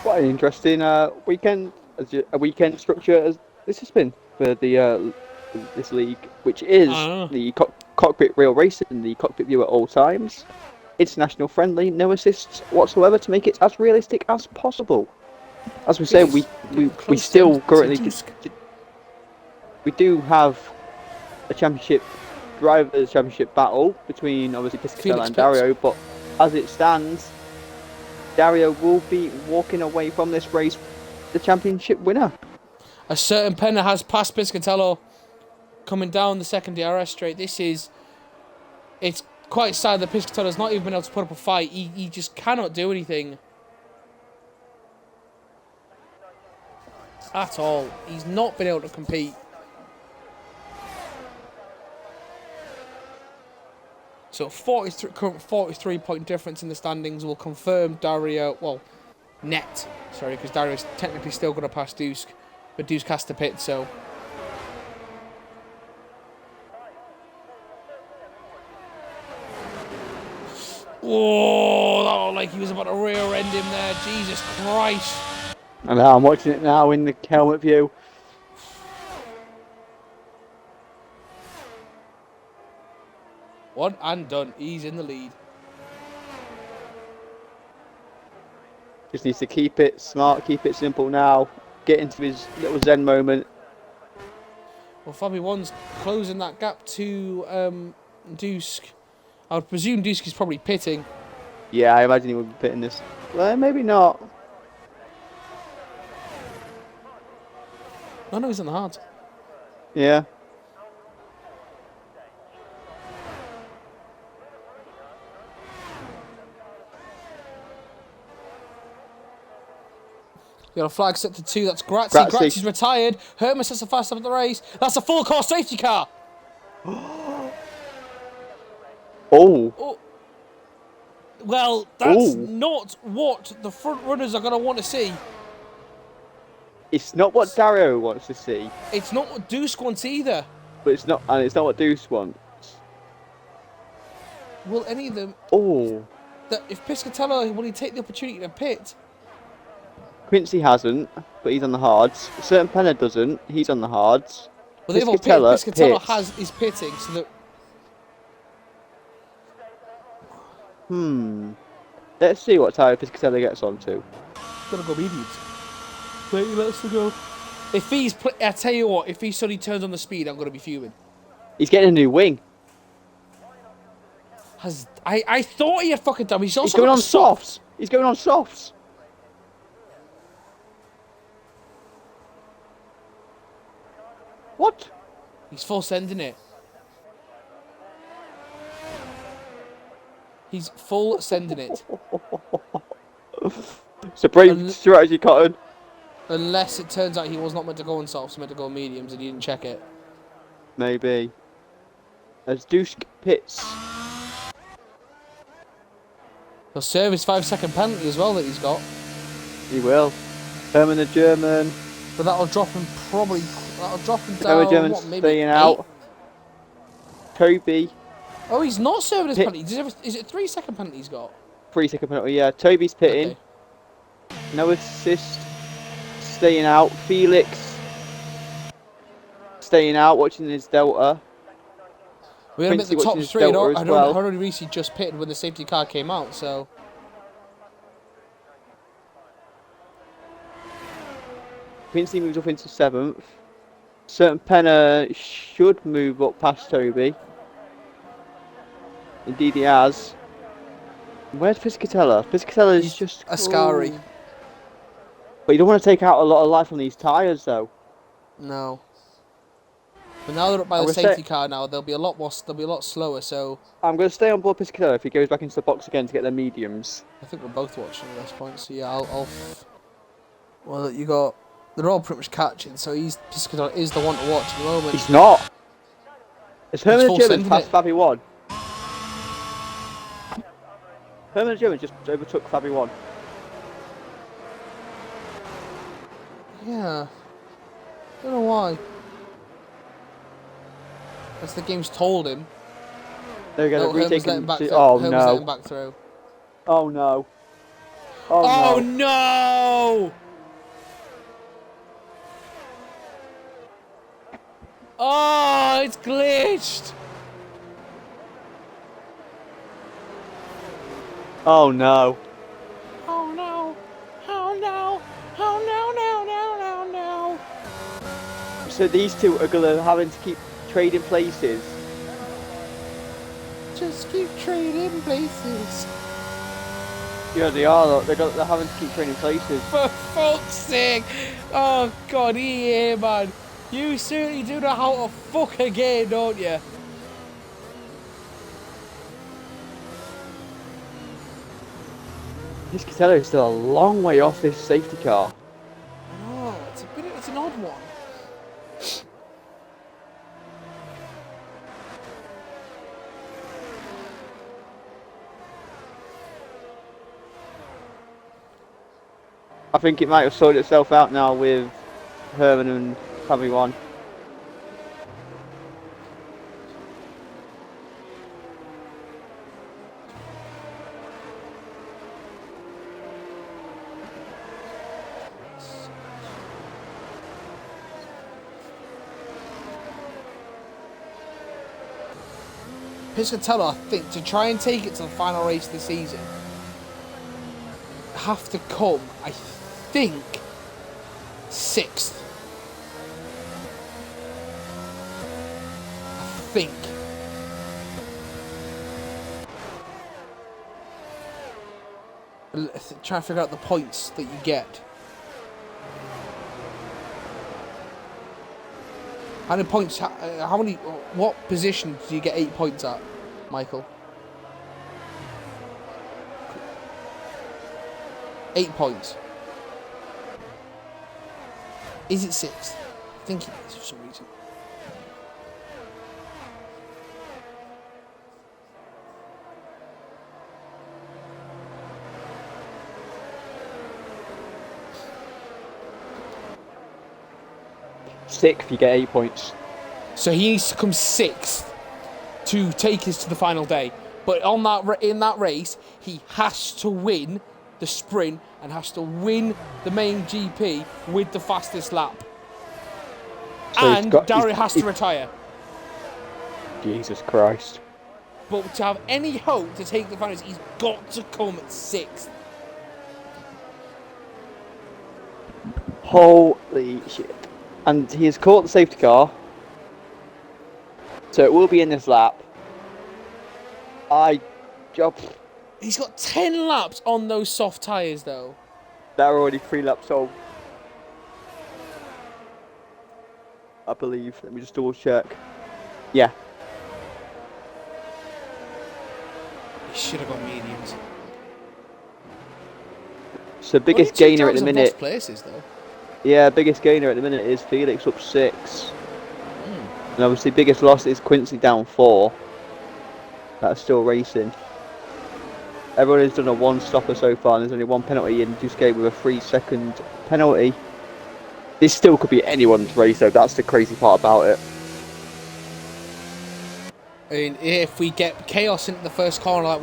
[SPEAKER 1] Quite an interesting weekend, a weekend structure as this has been for the this league, which is the Cockpit Real Racing, the Cockpit View at all times, international friendly, no assists whatsoever to make it as realistic as possible. As we say, we still currently we do have a drivers' championship battle between obviously Piscatella and Dario, but as it stands, Dario will be walking away from this race the championship winner.
[SPEAKER 2] A certain Penna has passed Piscatella coming down the second DRS straight. It's quite sad that Piscatella's not even been able to put up a fight. He just cannot do anything at all. He's not been able to compete. So current 43 point difference in the standings will confirm Dario, well, net, sorry, because Dario's technically still going to pass Duske, but Duske has to pit, so. Whoa, that looked like he was about to rear end him there, Jesus Christ.
[SPEAKER 1] And I'm watching it now in the helmet view.
[SPEAKER 2] One and done. He's in the lead.
[SPEAKER 1] Just needs to keep it smart, keep it simple now. Get into his little zen moment.
[SPEAKER 2] Well, Fabi One's closing that gap to Dusk. I would presume Dusk is probably pitting.
[SPEAKER 1] Yeah, I imagine he would be pitting this. Well, maybe not.
[SPEAKER 2] No, he's on the hard.
[SPEAKER 1] Yeah.
[SPEAKER 2] We got a flag set to 2. That's Grazzi.
[SPEAKER 1] Grazzi.
[SPEAKER 2] Grazzi's retired. Hermes has the fast up at the race. That's a full course safety car.
[SPEAKER 1] Oh.
[SPEAKER 2] Well, that's not what the front runners are going to want to see.
[SPEAKER 1] It's not what Dario wants to see.
[SPEAKER 2] It's not what Dusk wants either.
[SPEAKER 1] But it's not what Deuce wants.
[SPEAKER 2] Will any of them... That if Piscatella, will he take the opportunity to pit?
[SPEAKER 1] Quincy hasn't, but he's on the hards. Certain Penna doesn't, he's on the hards.
[SPEAKER 2] Well, they've all pitted. Piscatella is pitting, so that...
[SPEAKER 1] Let's see what tyre Piscatella gets onto.
[SPEAKER 2] Gonna go mediums. 30 laps to go. If he's... I tell you what, if he suddenly turns on the speed, I'm going to be fuming.
[SPEAKER 1] He's getting a new wing.
[SPEAKER 2] I thought he had fucking done. He's
[SPEAKER 1] going on softs. He's going on softs. What?
[SPEAKER 2] He's full sending it. He's full sending it.
[SPEAKER 1] It's a brave strategy, Cotton.
[SPEAKER 2] Unless it turns out he was not meant to go on softs, meant to go on mediums, and he didn't check it.
[SPEAKER 1] Maybe. As Dusk pits.
[SPEAKER 2] He'll serve his 5-second penalty as well that he's got.
[SPEAKER 1] He will. Herman the German.
[SPEAKER 2] But that'll drop him probably... That'll drop him down...
[SPEAKER 1] Herman the German's staying out. Toby.
[SPEAKER 2] Oh, he's not serving his penalty. Is it 3-second penalty he's got?
[SPEAKER 1] 3-second penalty, yeah. Toby's pitting.
[SPEAKER 2] Okay.
[SPEAKER 1] No assist. Staying out. Felix. Staying out, watching his Delta.
[SPEAKER 2] We're going to make the top 3. Harry Reese just pitted when the safety car came out, so...
[SPEAKER 1] Quincy moves up into 7th. Certain Penna should move up past Toby. Indeed he has. Where's Piscatella? Piscatella is just...
[SPEAKER 2] Ascari.
[SPEAKER 1] But you don't want to take out a lot of life on these tyres, though.
[SPEAKER 2] No. But now they're up by the safety car now, they'll be a lot slower, so...
[SPEAKER 1] I'm going to stay on board Piscatella if he goes back into the box again to get their mediums.
[SPEAKER 2] I think we're both watching at this point, so yeah, well, you got... They're all pretty much catching, so Piscatella is the one to watch at the moment.
[SPEAKER 1] He's not! It's Herman the German past Fabi 1. Herman the German just overtook Fabi 1.
[SPEAKER 2] Yeah. Don't know why. As the game's told him.
[SPEAKER 1] They're going to retake him.
[SPEAKER 2] Oh no. Let him back through.
[SPEAKER 1] Oh no.
[SPEAKER 2] Oh no! Oh, it's glitched!
[SPEAKER 1] Oh no.
[SPEAKER 2] Oh no. Oh no. Oh no, no, no, no, no.
[SPEAKER 1] So these two are going to having to keep trading places.
[SPEAKER 2] Just keep trading places.
[SPEAKER 1] Yeah, they are. They're having to keep trading places.
[SPEAKER 2] For fuck's sake! Oh god, EA, man. You certainly do know how to fuck a game, don't you?
[SPEAKER 1] Piscatella is still a long way off this safety car.
[SPEAKER 2] Oh, it's an odd one.
[SPEAKER 1] I think it might have sorted itself out now with Herman and Fabi 1.
[SPEAKER 2] Piscatello, I think, to try and take it to the final race of the season, have to come, I think, 6th. I think. Trying to figure out the points that you get. How many points? How many? What position do you get 8 points at, Michael? 8 points. Is it 6th? I think it is for some reason.
[SPEAKER 1] Sixth, you get 8 points.
[SPEAKER 2] So he needs to come 6th to take us to the final day. But on that in that race, he has to win the sprint and has to win the main GP with the fastest lap.
[SPEAKER 1] So
[SPEAKER 2] and Dario has to retire.
[SPEAKER 1] Jesus Christ.
[SPEAKER 2] But to have any hope to take the finals, he's got to come at 6th.
[SPEAKER 1] Holy shit. And he has caught the safety car. So it will be in this lap.
[SPEAKER 2] He's got 10 laps on those soft tyres, though.
[SPEAKER 1] They're already 3 laps old. I believe. Let me just double check. Yeah.
[SPEAKER 2] He should have got mediums.
[SPEAKER 1] So biggest gainer at the minute.
[SPEAKER 2] Lost places, though.
[SPEAKER 1] Yeah, biggest gainer at the minute is Felix up 6. And obviously biggest loss is Quincy down 4. That's still racing. Everyone has done a 1 stopper so far, and there's only 1 penalty, and just gave with a 3-second penalty. This still could be anyone's race, though. That's the crazy part about it.
[SPEAKER 2] I mean, if we get chaos into the first corner like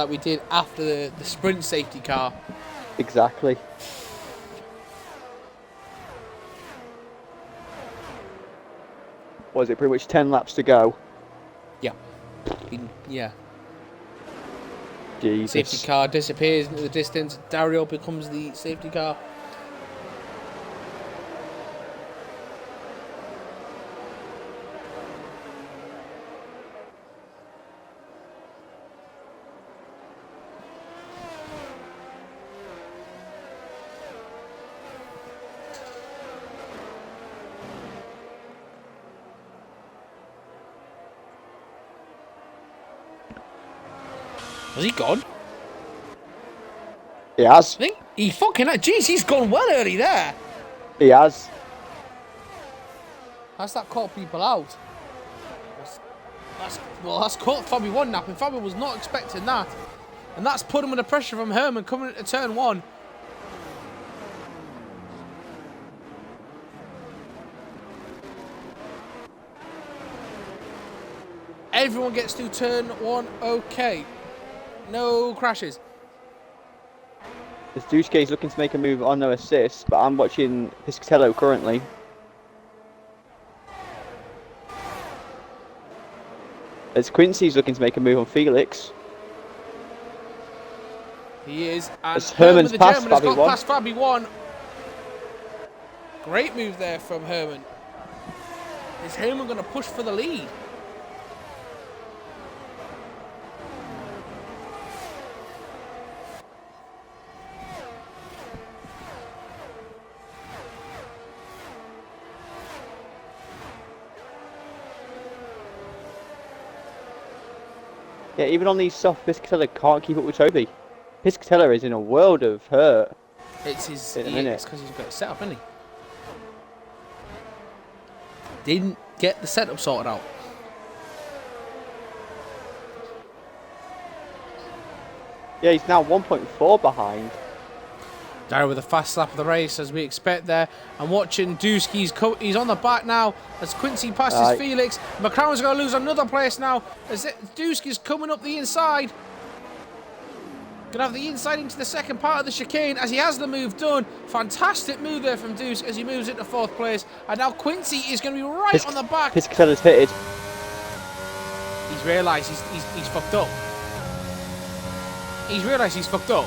[SPEAKER 2] we did after the sprint safety car.
[SPEAKER 1] Exactly. Was it pretty much 10 laps to go?
[SPEAKER 2] Yeah. Yeah.
[SPEAKER 1] Jesus.
[SPEAKER 2] Safety car disappears into the distance. Dario becomes the safety car. Has he gone?
[SPEAKER 1] He has.
[SPEAKER 2] I think he fucking... Jeez, he's gone well early there.
[SPEAKER 1] He has.
[SPEAKER 2] How's that caught people out? That's caught Fabio one napping. Fabio was not expecting that. And that's put him under pressure from Herman coming into turn 1. Everyone gets through turn 1 okay. No crashes.
[SPEAKER 1] This Dushke is looking to make a move on no assist, but I'm watching Piscatello currently. As Quincy's looking to make a move on Felix.
[SPEAKER 2] He is. And
[SPEAKER 1] as Herman's
[SPEAKER 2] the
[SPEAKER 1] past
[SPEAKER 2] German has
[SPEAKER 1] Fabi
[SPEAKER 2] got
[SPEAKER 1] one.
[SPEAKER 2] past Fabi 1. Great move there from Herman. Is Herman going to push for the lead?
[SPEAKER 1] Yeah, even on these soft, Piscatello can't keep up with Toby. Piscatello is in a world of hurt.
[SPEAKER 2] It's his.
[SPEAKER 1] In a minute.
[SPEAKER 2] It's because he's got it set up, isn't he? Didn't get the setup sorted out.
[SPEAKER 1] Yeah, he's now 1.4 behind.
[SPEAKER 2] Dario with a fast lap of the race, as we expect there. And watching Dusky's he's on the back now as Quincy passes Felix. McLaren's going to lose another place now as Dusky's coming up the inside. Going to have the inside into the second part of the chicane as he has the move done. Fantastic move there from Dusk as he moves into 4th place. And now Quincy is going to be right on the back.
[SPEAKER 1] Piscatello's pitted.
[SPEAKER 2] He's realised he's fucked up. He's realised he's fucked up.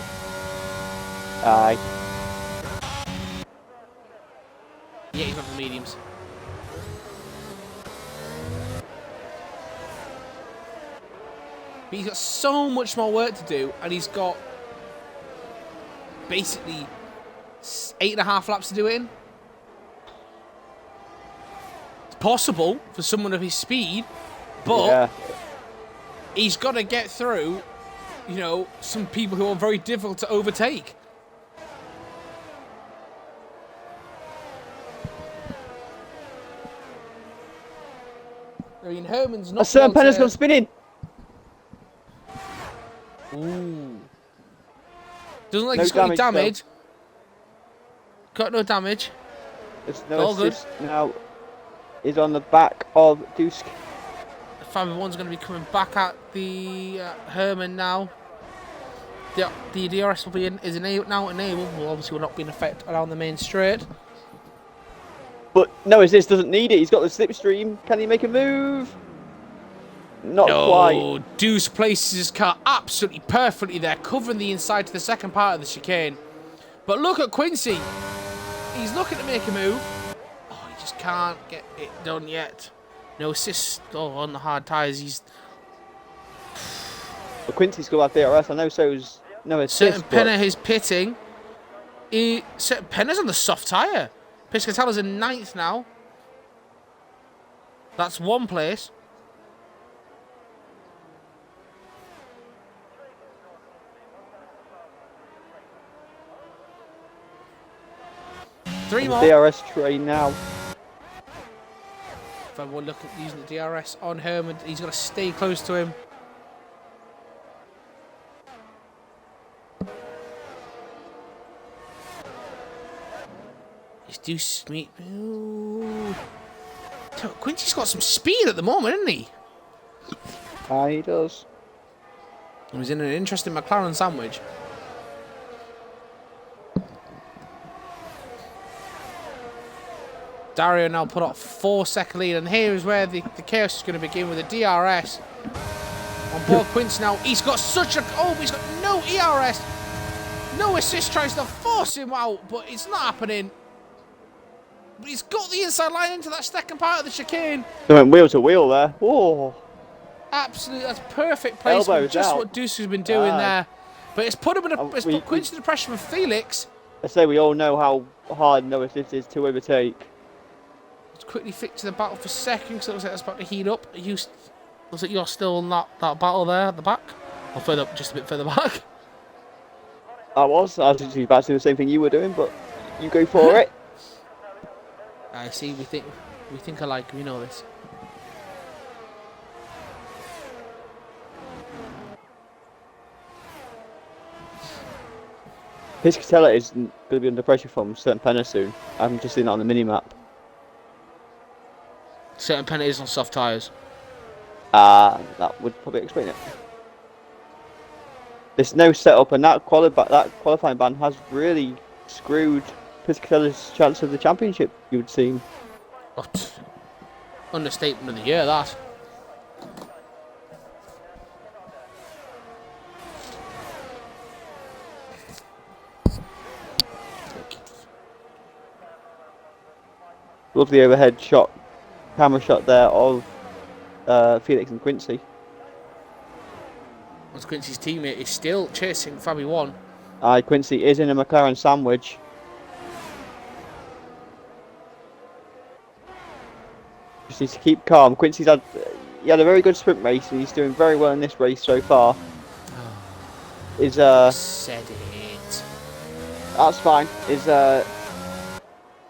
[SPEAKER 1] Aye.
[SPEAKER 2] Yeah, he's got the mediums. But he's got so much more work to do, and he's got basically 8.5 laps to do it in. It's possible for someone of his speed, but he's got to get through, you know, some people who are very difficult to overtake. I mean, Herman's not.
[SPEAKER 1] Certain Penner's gone spinning.
[SPEAKER 2] Ooh. Doesn't look like
[SPEAKER 1] No
[SPEAKER 2] he's got any
[SPEAKER 1] damage,
[SPEAKER 2] damage. Got no damage.
[SPEAKER 1] There's no
[SPEAKER 2] All good.
[SPEAKER 1] assist now. Is on the back of Dusk.
[SPEAKER 2] Family One's going to be coming back at the Herman now. The DRS will be enabled. Well, obviously, will not be in effect around the main straight.
[SPEAKER 1] But no assist, doesn't need it. He's got the slipstream. Can he make a move? Not quite.
[SPEAKER 2] No, Deuce places his car absolutely perfectly there, covering the inside to the second part of the chicane. But look at Quincy. He's looking to make a move. Oh, he just can't get it done yet. No assist on the hard tyres.
[SPEAKER 1] But Quincy's got that DRS. I know so's no assist.
[SPEAKER 2] Certain Penner is pitting. Certain Penner's on the soft tyre. Piscatella's in 9th now. That's one place. Three more.
[SPEAKER 1] DRS train now.
[SPEAKER 2] If I will look at using the DRS on Herman, he's got to stay close to him. He's too sweet. Quincy's got some speed at the moment, isn't he?
[SPEAKER 1] He does.
[SPEAKER 2] He was in an interesting McLaren sandwich. Dario now put up 4-second lead, and here is where the chaos is going to begin with the DRS on board Quincy now. He's got such a... Oh, he's got no ERS. No assist, tries to force him out, but it's not happening. But he's got the inside line into that second part of the chicane.
[SPEAKER 1] They went wheel to wheel there. Whoa.
[SPEAKER 2] Absolutely, that's perfect placement.
[SPEAKER 1] Elbows
[SPEAKER 2] Just
[SPEAKER 1] out.
[SPEAKER 2] what Deuce has been doing there. But it's put him in a... It's put Quincy under pressure from Felix.
[SPEAKER 1] I say we all know how hard no assist is to overtake.
[SPEAKER 2] Quickly flick to the battle for second, because it looks like it's about to heat up. Looks like you're still in that battle there at the back, or further up, just a bit further back.
[SPEAKER 1] I was actually about to do the same thing you were doing, but you go for it.
[SPEAKER 2] I see. We think alike. We know this.
[SPEAKER 1] Piscatella is going to be under pressure from certain Penner soon. I'm just seeing it on the mini map.
[SPEAKER 2] Certain Penner is on soft tyres.
[SPEAKER 1] That would probably explain it. There's no setup, and that qualifying ban has really screwed Piscatella's chance of the championship, you would seem.
[SPEAKER 2] Oh, understatement of the year, that.
[SPEAKER 1] Lovely overhead shot, camera shot there of Felix and Quincy.
[SPEAKER 2] As Quincy's teammate is still chasing Fabi 1.
[SPEAKER 1] Quincy is in a McLaren sandwich. Just needs to keep calm. Quincy's had a very good sprint race, and he's doing very well in this race so far.
[SPEAKER 2] Said it.
[SPEAKER 1] That's fine.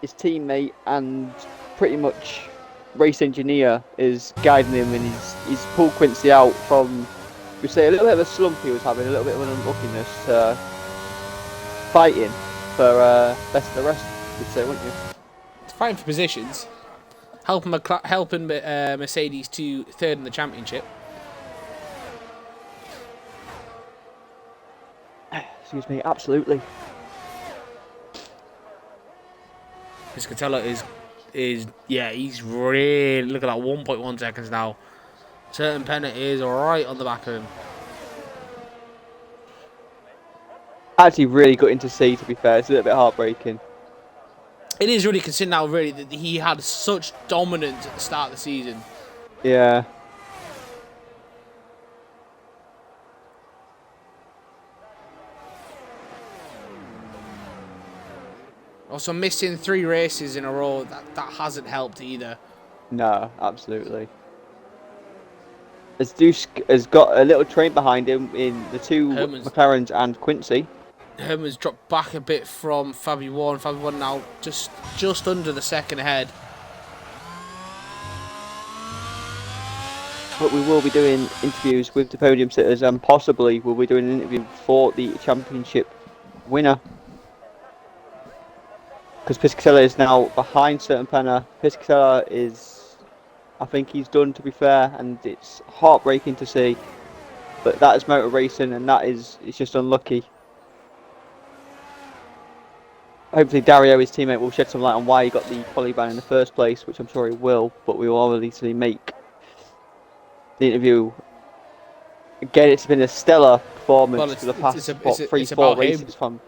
[SPEAKER 1] His teammate and pretty much race engineer is guiding him, and he's pulled Quincy out from, we say, a little bit of a slump he was having, a little bit of an unluckiness, fighting for best of the rest, you'd say, wouldn't you?
[SPEAKER 2] It's fighting for positions, helping Mercedes to third in the championship.
[SPEAKER 1] Excuse me, absolutely.
[SPEAKER 2] Piscatella is he's really, look at that, 1.1 seconds now. Certain Penna is right on the back of him.
[SPEAKER 1] Actually, really gutting to see, to be fair. It's a little bit heartbreaking.
[SPEAKER 2] It is really considering now, really, that he had such dominance at the start of the season.
[SPEAKER 1] Yeah.
[SPEAKER 2] Also, missing 3 races in a row, that hasn't helped either.
[SPEAKER 1] No, absolutely. As Dusk has got a little train behind him in the 2 McLarens and Quincy.
[SPEAKER 2] Herman's dropped back a bit from Fabi 1. Fabi 1 now just under the second ahead.
[SPEAKER 1] But we will be doing interviews with the podium sitters, and possibly we'll be doing an interview for the championship winner. Because Piscatella is now behind Certain Penna. Piscatella is, I think he's done, to be fair, and it's heartbreaking to see. But that is motor racing, and it's just unlucky. Hopefully Dario, his teammate, will shed some light on why he got the quality ban in the first place, which I'm sure he will, but we will obviously make the interview. Again, it's been a stellar performance for the past 3-4 races from.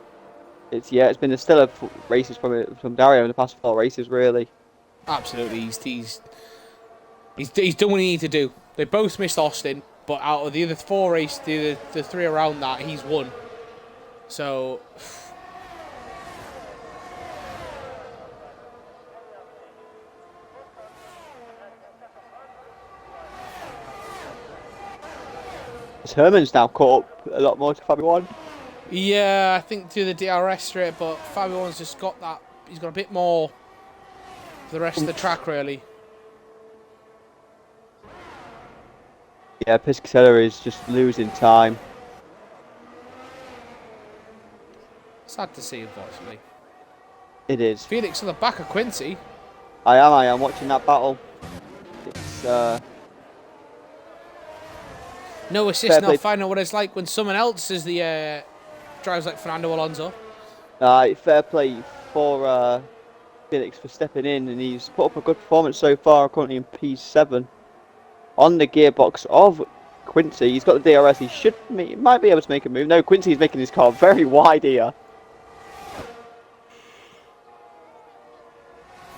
[SPEAKER 1] It's been a stellar races from Dario in the past 4 races, really.
[SPEAKER 2] Absolutely, he's done what he needed to do. They both missed Austin, but out of the other 4 races, the 3 around that, he's won. So.
[SPEAKER 1] Herman's now caught up a lot more to Fabi 1.
[SPEAKER 2] Yeah, I think through the DRS straight, but Fabi 1's just got that. He's got a bit more for the rest of the track, really.
[SPEAKER 1] Yeah, Piscatella is just losing time.
[SPEAKER 2] Sad to see, unfortunately.
[SPEAKER 1] It is.
[SPEAKER 2] Felix on the back of Quincy.
[SPEAKER 1] I am watching that battle. It's
[SPEAKER 2] no assist now. Find out what it's like when someone else is the drives like Fernando Alonso.
[SPEAKER 1] Fair play for Felix for stepping in, and he's put up a good performance so far. Currently in P7 on the gearbox of Quincy. He's got the DRS. He might be able to make a move. No, Quincy's making his car very wide here.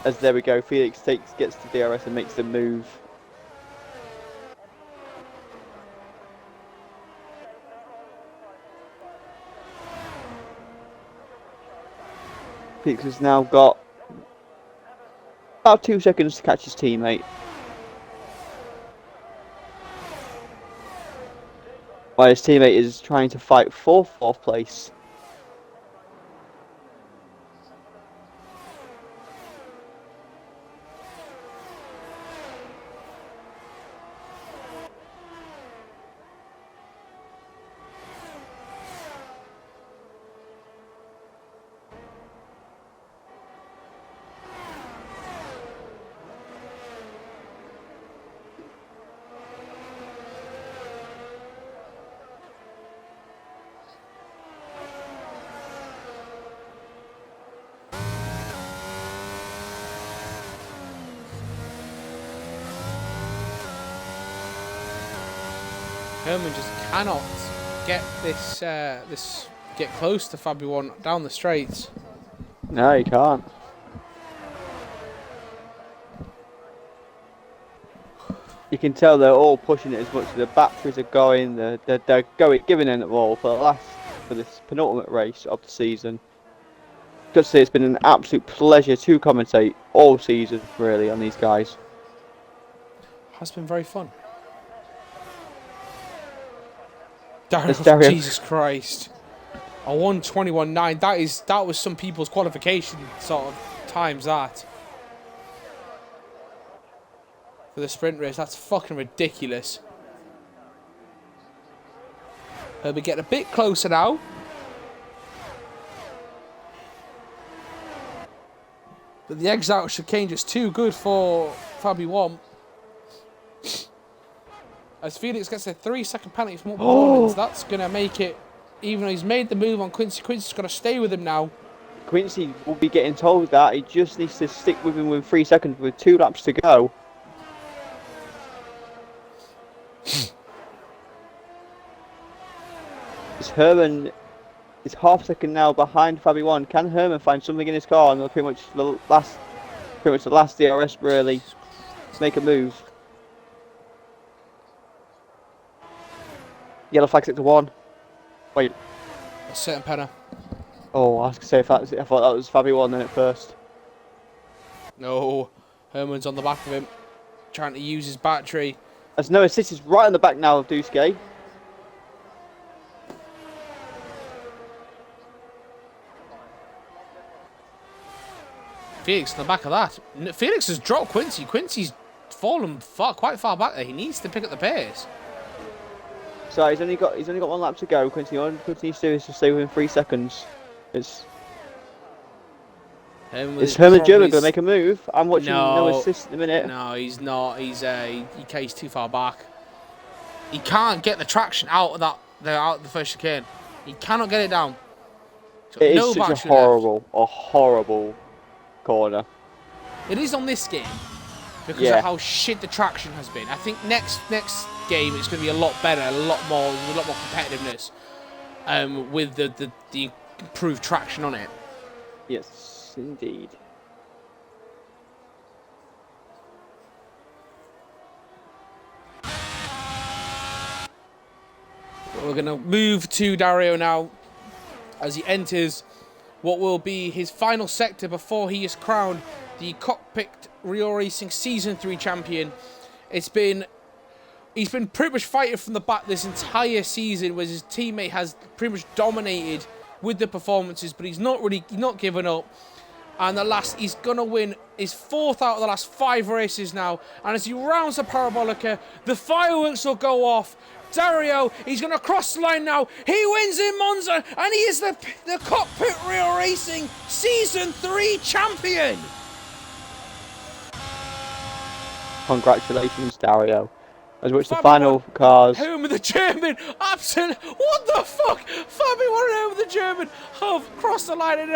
[SPEAKER 1] As there we go, Felix gets the DRS and makes the move. Felix has now got about 2 seconds to catch his teammate. While his teammate is trying to fight for 4th place.
[SPEAKER 2] Herman just cannot get this get close to Fabi 1 down the straights.
[SPEAKER 1] No, he can't. You can tell they're all pushing it as much as the batteries are going. They're giving in it all for this penultimate race of the season. Just say it's been an absolute pleasure to commentate all season, really, on these guys.
[SPEAKER 2] Has been very fun. Dario. Jesus Christ. A 1:21.9. That was some people's qualification sort of times that. For the sprint race. That's fucking ridiculous. He'll be getting a bit closer now. But the exit out chicane just too good for Fabi 1. As Felix gets a 3-second penalty for multiple warnings, that's going to make it, even though he's made the move on Quincy, Quincy's got to stay with him now.
[SPEAKER 1] Quincy will be getting told that. He just needs to stick with him with 3 seconds with 2 laps to go. Herman is half a second now behind Fabi One. Can Herman find something in his car? And pretty much the last DRS really to make a move. Yellow flag 6-1. Wait.
[SPEAKER 2] A certain penner.
[SPEAKER 1] Oh, I was gonna say I thought that was Fabi One then at first.
[SPEAKER 2] No, Herman's on the back of him, trying to use his battery.
[SPEAKER 1] As no assist is right on the back now of Duske.
[SPEAKER 2] Felix on the back of that. Felix has dropped Quincy. Quincy's fallen quite far back there. He needs to pick up the pace.
[SPEAKER 1] So he's only got 1 lap to go. Quincy needs to do is to stay within 3 seconds. Is Herman German going to make a move? I'm watching no assist in a minute.
[SPEAKER 2] No, he's not. He's too far back. He can't get the traction out of the first chicane. He cannot get it down.
[SPEAKER 1] It is such a horrible corner.
[SPEAKER 2] It is on this game because of how shit the traction has been. I think next game it's going to be a lot better, a lot more competitiveness, with the improved traction on it.
[SPEAKER 1] Yes, indeed.
[SPEAKER 2] We're going to move to Dario now as he enters what will be his final sector before he is crowned the Cockpit Real Racing Season 3 champion. He's been pretty much fighting from the back this entire season, where his teammate has pretty much dominated with the performances, but he's not given up. And he's going to win his 4th out of the last 5 races now. And as he rounds the Parabolica, the fireworks will go off. Dario, he's going to cross the line now. He wins in Monza, and he is the Cockpit Real Racing Season 3 champion.
[SPEAKER 1] Congratulations, Dario. As which the final cars.
[SPEAKER 2] Home with the German, absolute. What the fuck? Fabi won home with the German. Have crossed the line, and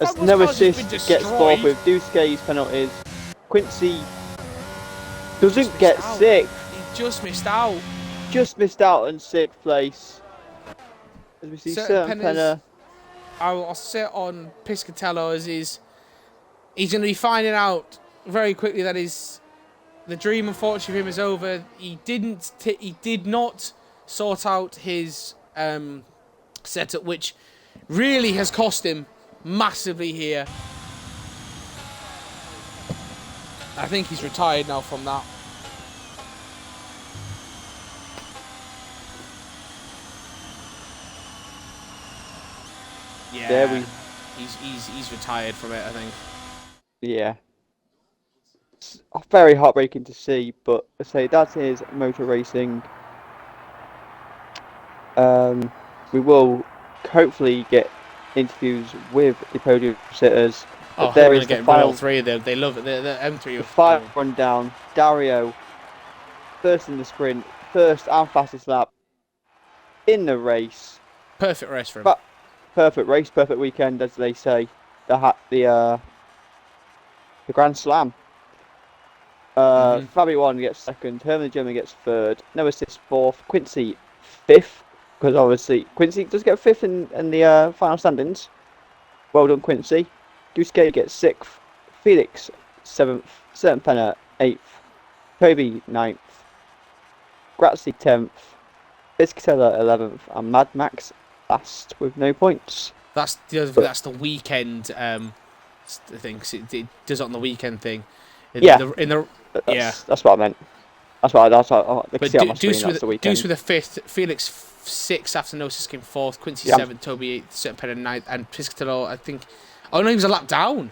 [SPEAKER 1] as no assist gets fourth with Duske's penalties. Quincy doesn't get 6th.
[SPEAKER 2] He just missed out.
[SPEAKER 1] Just missed out in 6th place. As we see certain Penner.
[SPEAKER 2] I'll sit on Piscatello as he's going to be finding out very quickly that the dream, unfortunately, for him is over. He did not sort out his setup, which really has cost him massively here. I think he's retired now from that. Yeah, he's retired from it, I think.
[SPEAKER 1] Yeah. It's very heartbreaking to see, but I say that is motor racing. We will hopefully get interviews with the podium sitters.
[SPEAKER 2] Oh, they're going to get all 3 of them. They love it. The M3.
[SPEAKER 1] The final rundown. Dario, first in the sprint, first and fastest lap in the race.
[SPEAKER 2] Perfect race for him.
[SPEAKER 1] Perfect race, perfect weekend, as they say. The Grand Slam. Fabi One gets 2nd, Herman German gets 3rd, no assist 4th, Quincy 5th, because obviously Quincy does get 5th in the final standings. Well done, Quincy. Duske gets 6th, Felix 7th, Certain Penner 8th, Toby 9th, Grazzi 10th, Piscatella 11th, and Mad Max last with no points.
[SPEAKER 2] That's the weekend thing. It does it on the weekend thing.
[SPEAKER 1] That's what I meant. That's what Deuce with
[SPEAKER 2] a 5th, Felix 6th after Gnosis came 4th, Quincy 7th, Toby 8th, Certain Penner 9th, and Piscatello, I think. Oh no, he was a lap down.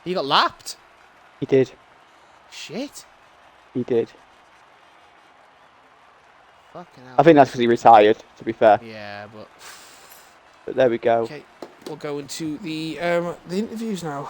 [SPEAKER 2] He got lapped.
[SPEAKER 1] He did.
[SPEAKER 2] Shit.
[SPEAKER 1] He did.
[SPEAKER 2] Fucking hell.
[SPEAKER 1] I think that's because he retired, to be fair.
[SPEAKER 2] Yeah,
[SPEAKER 1] but there we go.
[SPEAKER 2] Okay, we'll go into the interviews now.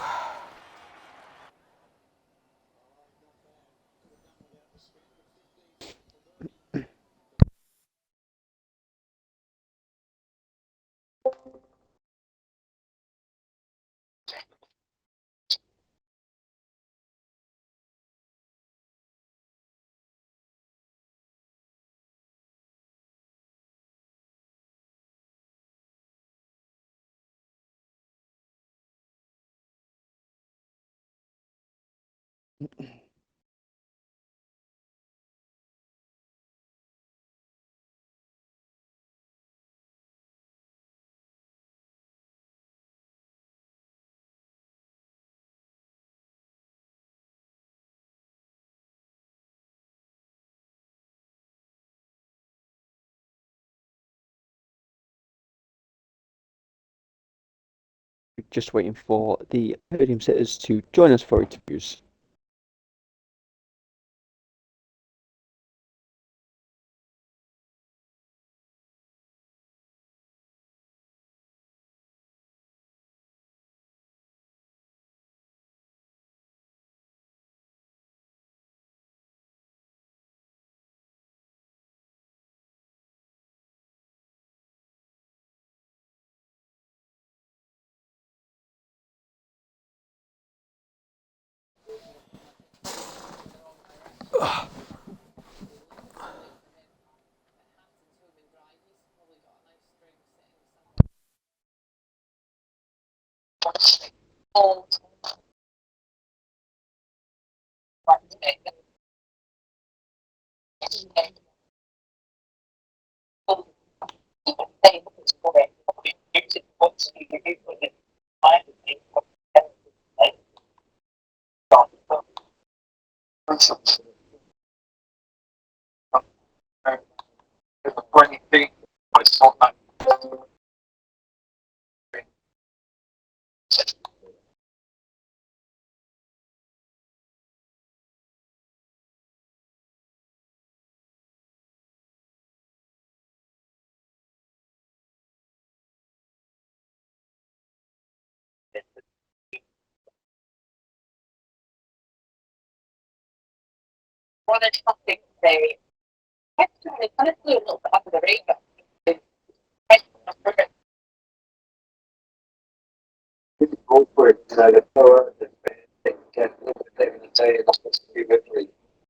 [SPEAKER 1] Just waiting for the podium sitters to join us for interviews.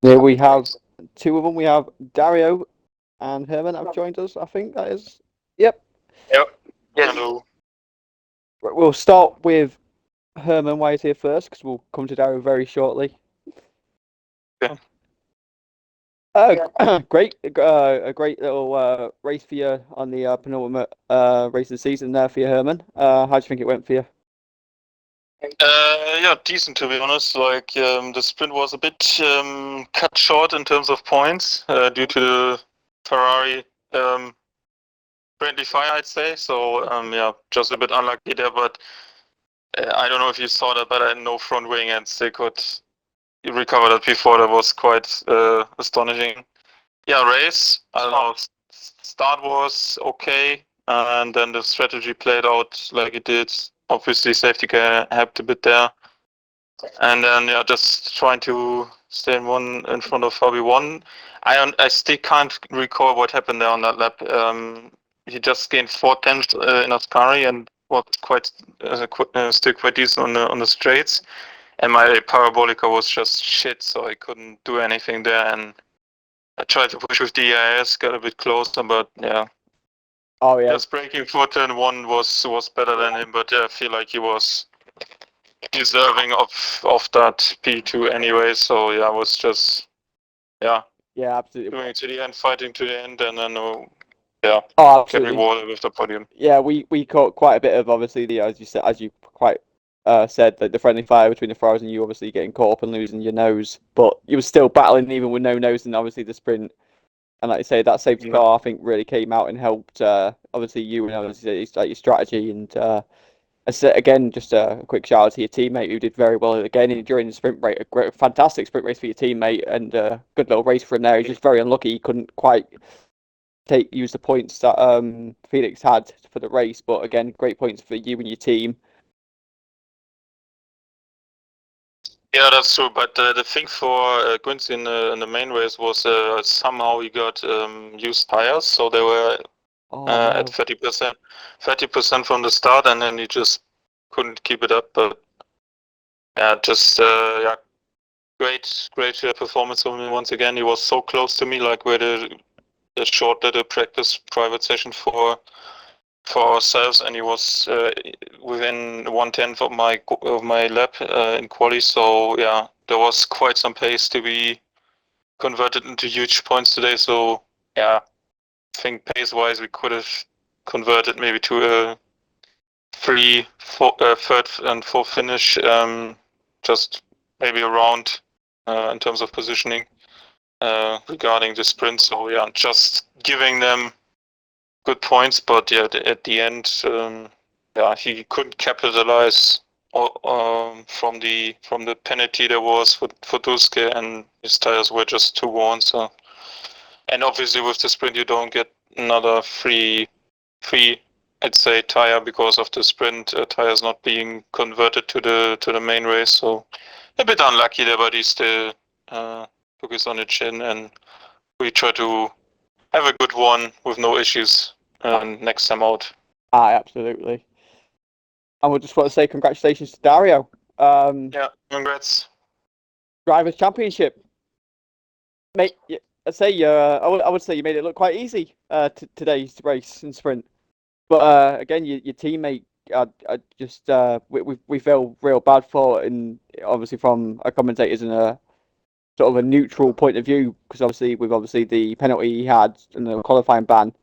[SPEAKER 1] There we have two of them. We have Dario and Herman have joined us. I think that is. Yep.
[SPEAKER 3] Yep. Hello.
[SPEAKER 1] We'll start with Herman while he's here first, because we'll come to Dario very shortly.
[SPEAKER 3] Okay.
[SPEAKER 1] Great, a great little race for you on the penultimate race of the season there for you, Herman. How do you think it went for you?
[SPEAKER 3] Yeah, decent to be honest. Like the sprint was a bit cut short in terms of points due to the Ferrari friendly fire, I'd say. So yeah, just a bit unlucky there. But I don't know if you saw that, but I had no front wing and they could recover that before. That was quite astonishing. Yeah, race. I don't know. Start was okay, and then the strategy played out like it did. Obviously, safety car helped a bit there. And then yeah, just trying to stay in front of RB1. I still can't recall what happened there on that lap. He just gained 4 tenths in Ascari and was quite still quite decent on the straights. And my parabolica was just shit, so I couldn't do anything there. And I tried to push with the EIS, got a bit closer, but yeah.
[SPEAKER 1] Oh yeah.
[SPEAKER 3] Just breaking 410-1 was better than him, but yeah, I feel like he was deserving of that P2 anyway. So yeah, I was just
[SPEAKER 1] yeah, absolutely
[SPEAKER 3] doing it to the end, fighting to the end, and then yeah,
[SPEAKER 1] oh,
[SPEAKER 3] get
[SPEAKER 1] absolutely.
[SPEAKER 3] rewarded with the podium.
[SPEAKER 1] Yeah, we caught quite a bit of obviously the as you quite said that the friendly fire between the Ferraris and you obviously getting caught up and losing your nose, but you were still battling even with no nose and obviously the sprint. And like you say, that safety car I think really came out and helped obviously you and obviously like your strategy and again just a quick shout out to your teammate who did very well again during the sprint race. Fantastic sprint race for your teammate and good little race for him there. He's just very unlucky he couldn't quite use the points that Felix had for the race, but again, great points for you and your team.
[SPEAKER 3] Yeah, that's true. But the thing for Quincy in the main race was somehow he got used tires, so they were at 30% from the start, and then he just couldn't keep it up. But yeah, just yeah, great performance from him once again. He was so close to me, like we had a short little practice private session for ourselves, and he was within 1/10 of my lap in quali. So yeah, there was quite some pace to be converted into huge points today. So yeah, I think pace-wise we could have converted maybe to a third and fourth finish, just maybe around in terms of positioning regarding the sprint. So yeah, just giving them good points, but yeah, at the end, yeah, he couldn't capitalize from the penalty there was for Duske, and his tires were just too worn. So, and obviously with the sprint you don't get another free I'd say tire because of the sprint tires not being converted to the main race. So a bit unlucky there, but he still took his on the chin, and we try to have a good one with no issues next time out.
[SPEAKER 1] Absolutely. And we just want to say congratulations to Dario.
[SPEAKER 3] Yeah, congrats.
[SPEAKER 1] Drivers' Championship. Mate, I'd say I would say you made it look quite easy today's race and sprint. But again, your teammate, I just we feel real bad for, and obviously from a commentator's and a sort of a neutral point of view, because obviously with the penalty he had and the qualifying ban.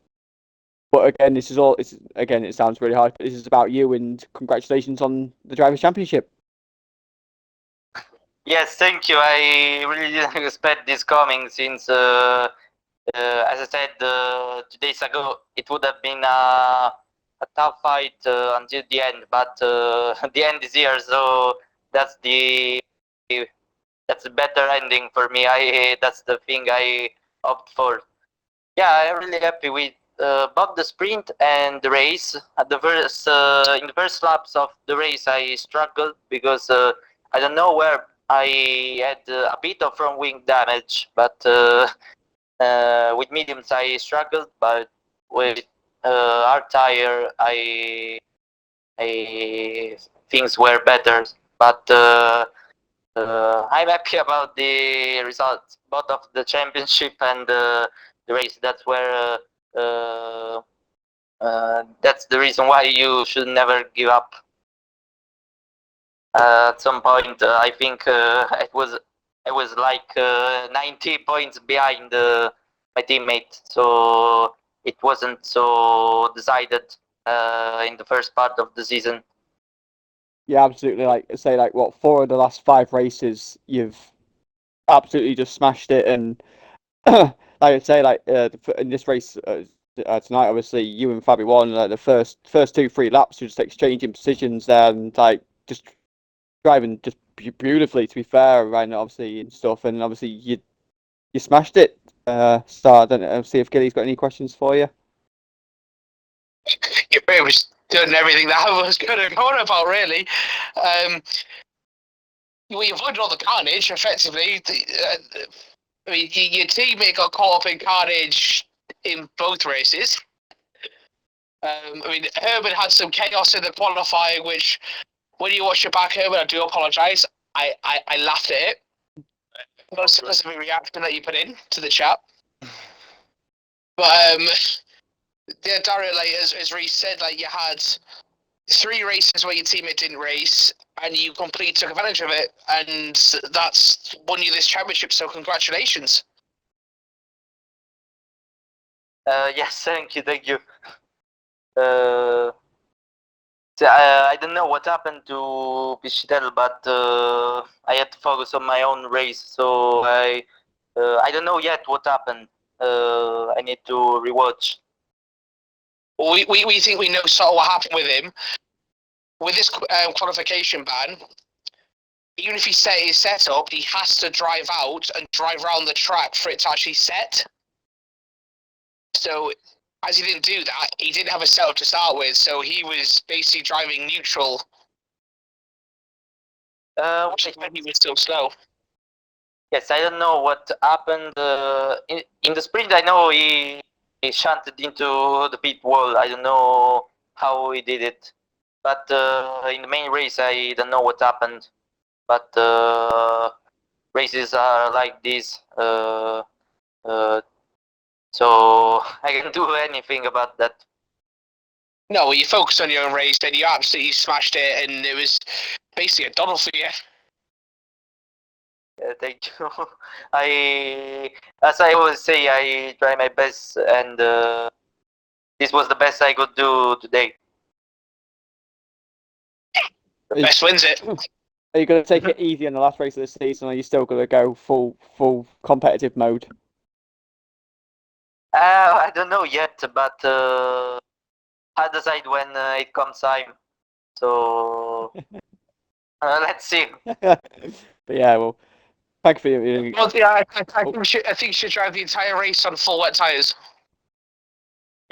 [SPEAKER 1] But again, this is all. Again, it sounds really hard. But this is about you, and congratulations on the Drivers' Championship.
[SPEAKER 4] Yes, thank you. I really didn't expect this coming since, as I said 2 days ago, it would have been a tough fight until the end, but the end is here, so that's the better ending for me. That's the thing I opt for. Yeah, I'm really happy with both the sprint and the race. At the first in the first laps of the race, I struggled because I don't know where I had a bit of front wing damage, but with mediums I struggled. But with hard tire, I things were better. But I'm happy about the results, both of the championship and the race. That's where that's the reason why you should never give up. At some point, I think it was like 90 points behind my teammate, so it wasn't so decided in the first part of the season.
[SPEAKER 1] Yeah, absolutely. Like say, like what 4 of the last 5 races, you've absolutely just smashed it, and like I say, like in this race tonight, obviously you and Fabi won like the first 2-3 laps, you're just exchanging positions there, and like just driving just beautifully. To be fair, and obviously and stuff, and obviously you smashed it. So I don't know. See if Gilly's got any questions for you.
[SPEAKER 5] You pretty much done everything that I was going to go on about, really. We avoided all the carnage, effectively. I mean, your teammate got caught up in carnage in both races. I mean, Herman had some chaos in the qualifying, which, when you watch it back, Herman, I do apologise. I laughed at it. Most because of the reaction that you put in to the chat. But yeah, Dario, like as Reece said, like you had 3 races where your teammate didn't race, and you completely took advantage of it, and that's won you this championship. So congratulations.
[SPEAKER 4] Yes, thank you. I don't know what happened to Pichitel, but I had to focus on my own race, so I don't know yet what happened. I need to rewatch.
[SPEAKER 5] We think we know sort of what happened with him. With this qualification ban, even if he set his setup, he has to drive out and drive around the track for it to actually set. So, as he didn't do that, he didn't have a setup to start with, so he was basically driving neutral. Which is when he was still slow.
[SPEAKER 4] Yes, I don't know what happened in the sprint. I know he shunted into the pit wall. I don't know how he did it, but in the main race, I don't know what happened. But races are like this, so I can't do anything about that.
[SPEAKER 5] No, you focused on your own race, and you absolutely smashed it, and it was basically a doddle for you.
[SPEAKER 4] thank you. As I always say, I try my best, and this was the best I could do today.
[SPEAKER 5] The best wins it.
[SPEAKER 1] Are you going to take it easy in the last race of the season, or are you still going to go full competitive mode?
[SPEAKER 4] I don't know yet, but I'll decide when it comes time. So let's see.
[SPEAKER 1] But yeah, well, thank you for your.
[SPEAKER 5] Well, yeah, I think you should drive the entire race on full wet tires.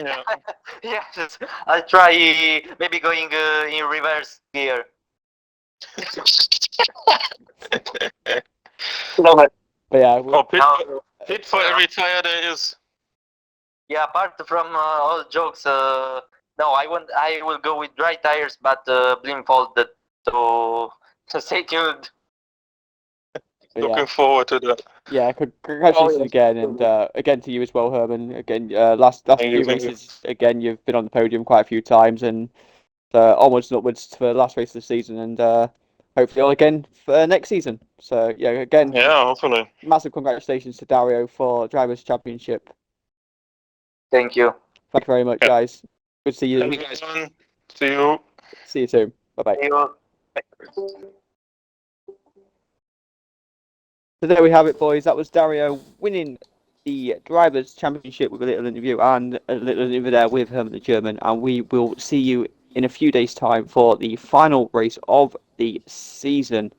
[SPEAKER 3] Yeah.
[SPEAKER 4] Yes, I'll try maybe going in reverse gear.
[SPEAKER 5] Love it.
[SPEAKER 1] But yeah,
[SPEAKER 3] Oh, pit,
[SPEAKER 4] Now,
[SPEAKER 3] pit for every tire there is.
[SPEAKER 4] yeah, apart from all jokes, no, I will go with dry tires, but blindfolded. So stay tuned.
[SPEAKER 1] but
[SPEAKER 3] Looking
[SPEAKER 1] yeah,
[SPEAKER 3] forward to that.
[SPEAKER 1] yeah. Congratulations
[SPEAKER 5] Oh, yeah.
[SPEAKER 1] again, and again to you as well, Herman. Again, last
[SPEAKER 3] Thank
[SPEAKER 1] few
[SPEAKER 3] you, thank you.
[SPEAKER 1] races, again, you've been on the podium quite a few times, and onwards and upwards for the last race of the season, and hopefully all again for next season. So yeah, again,
[SPEAKER 3] Yeah, hopefully.
[SPEAKER 1] massive congratulations to Dario for Drivers' Championship.
[SPEAKER 4] Tk you.
[SPEAKER 1] Thank you very much,
[SPEAKER 3] Yeah.
[SPEAKER 1] guys. Good to see you.
[SPEAKER 3] Thank you, everyone. See you.
[SPEAKER 1] See you soon. Bye bye.
[SPEAKER 4] See you.
[SPEAKER 1] So there we have it, boys. That was Dario winning the Drivers' Championship with a little interview and a little interview there with Herman the German. And we will see you in a few days' time for the final race of the season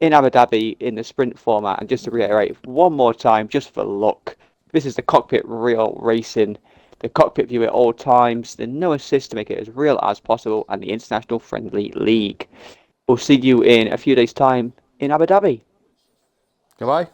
[SPEAKER 1] in Abu Dhabi in the sprint format. And just to reiterate one more time, just for luck, this is the Cockpit Real Racing, the Cockpit View at all times, the no assist to make it as real as possible, and the International Friendly League. We'll see you in a few days' time in Abu Dhabi.
[SPEAKER 2] Goodbye.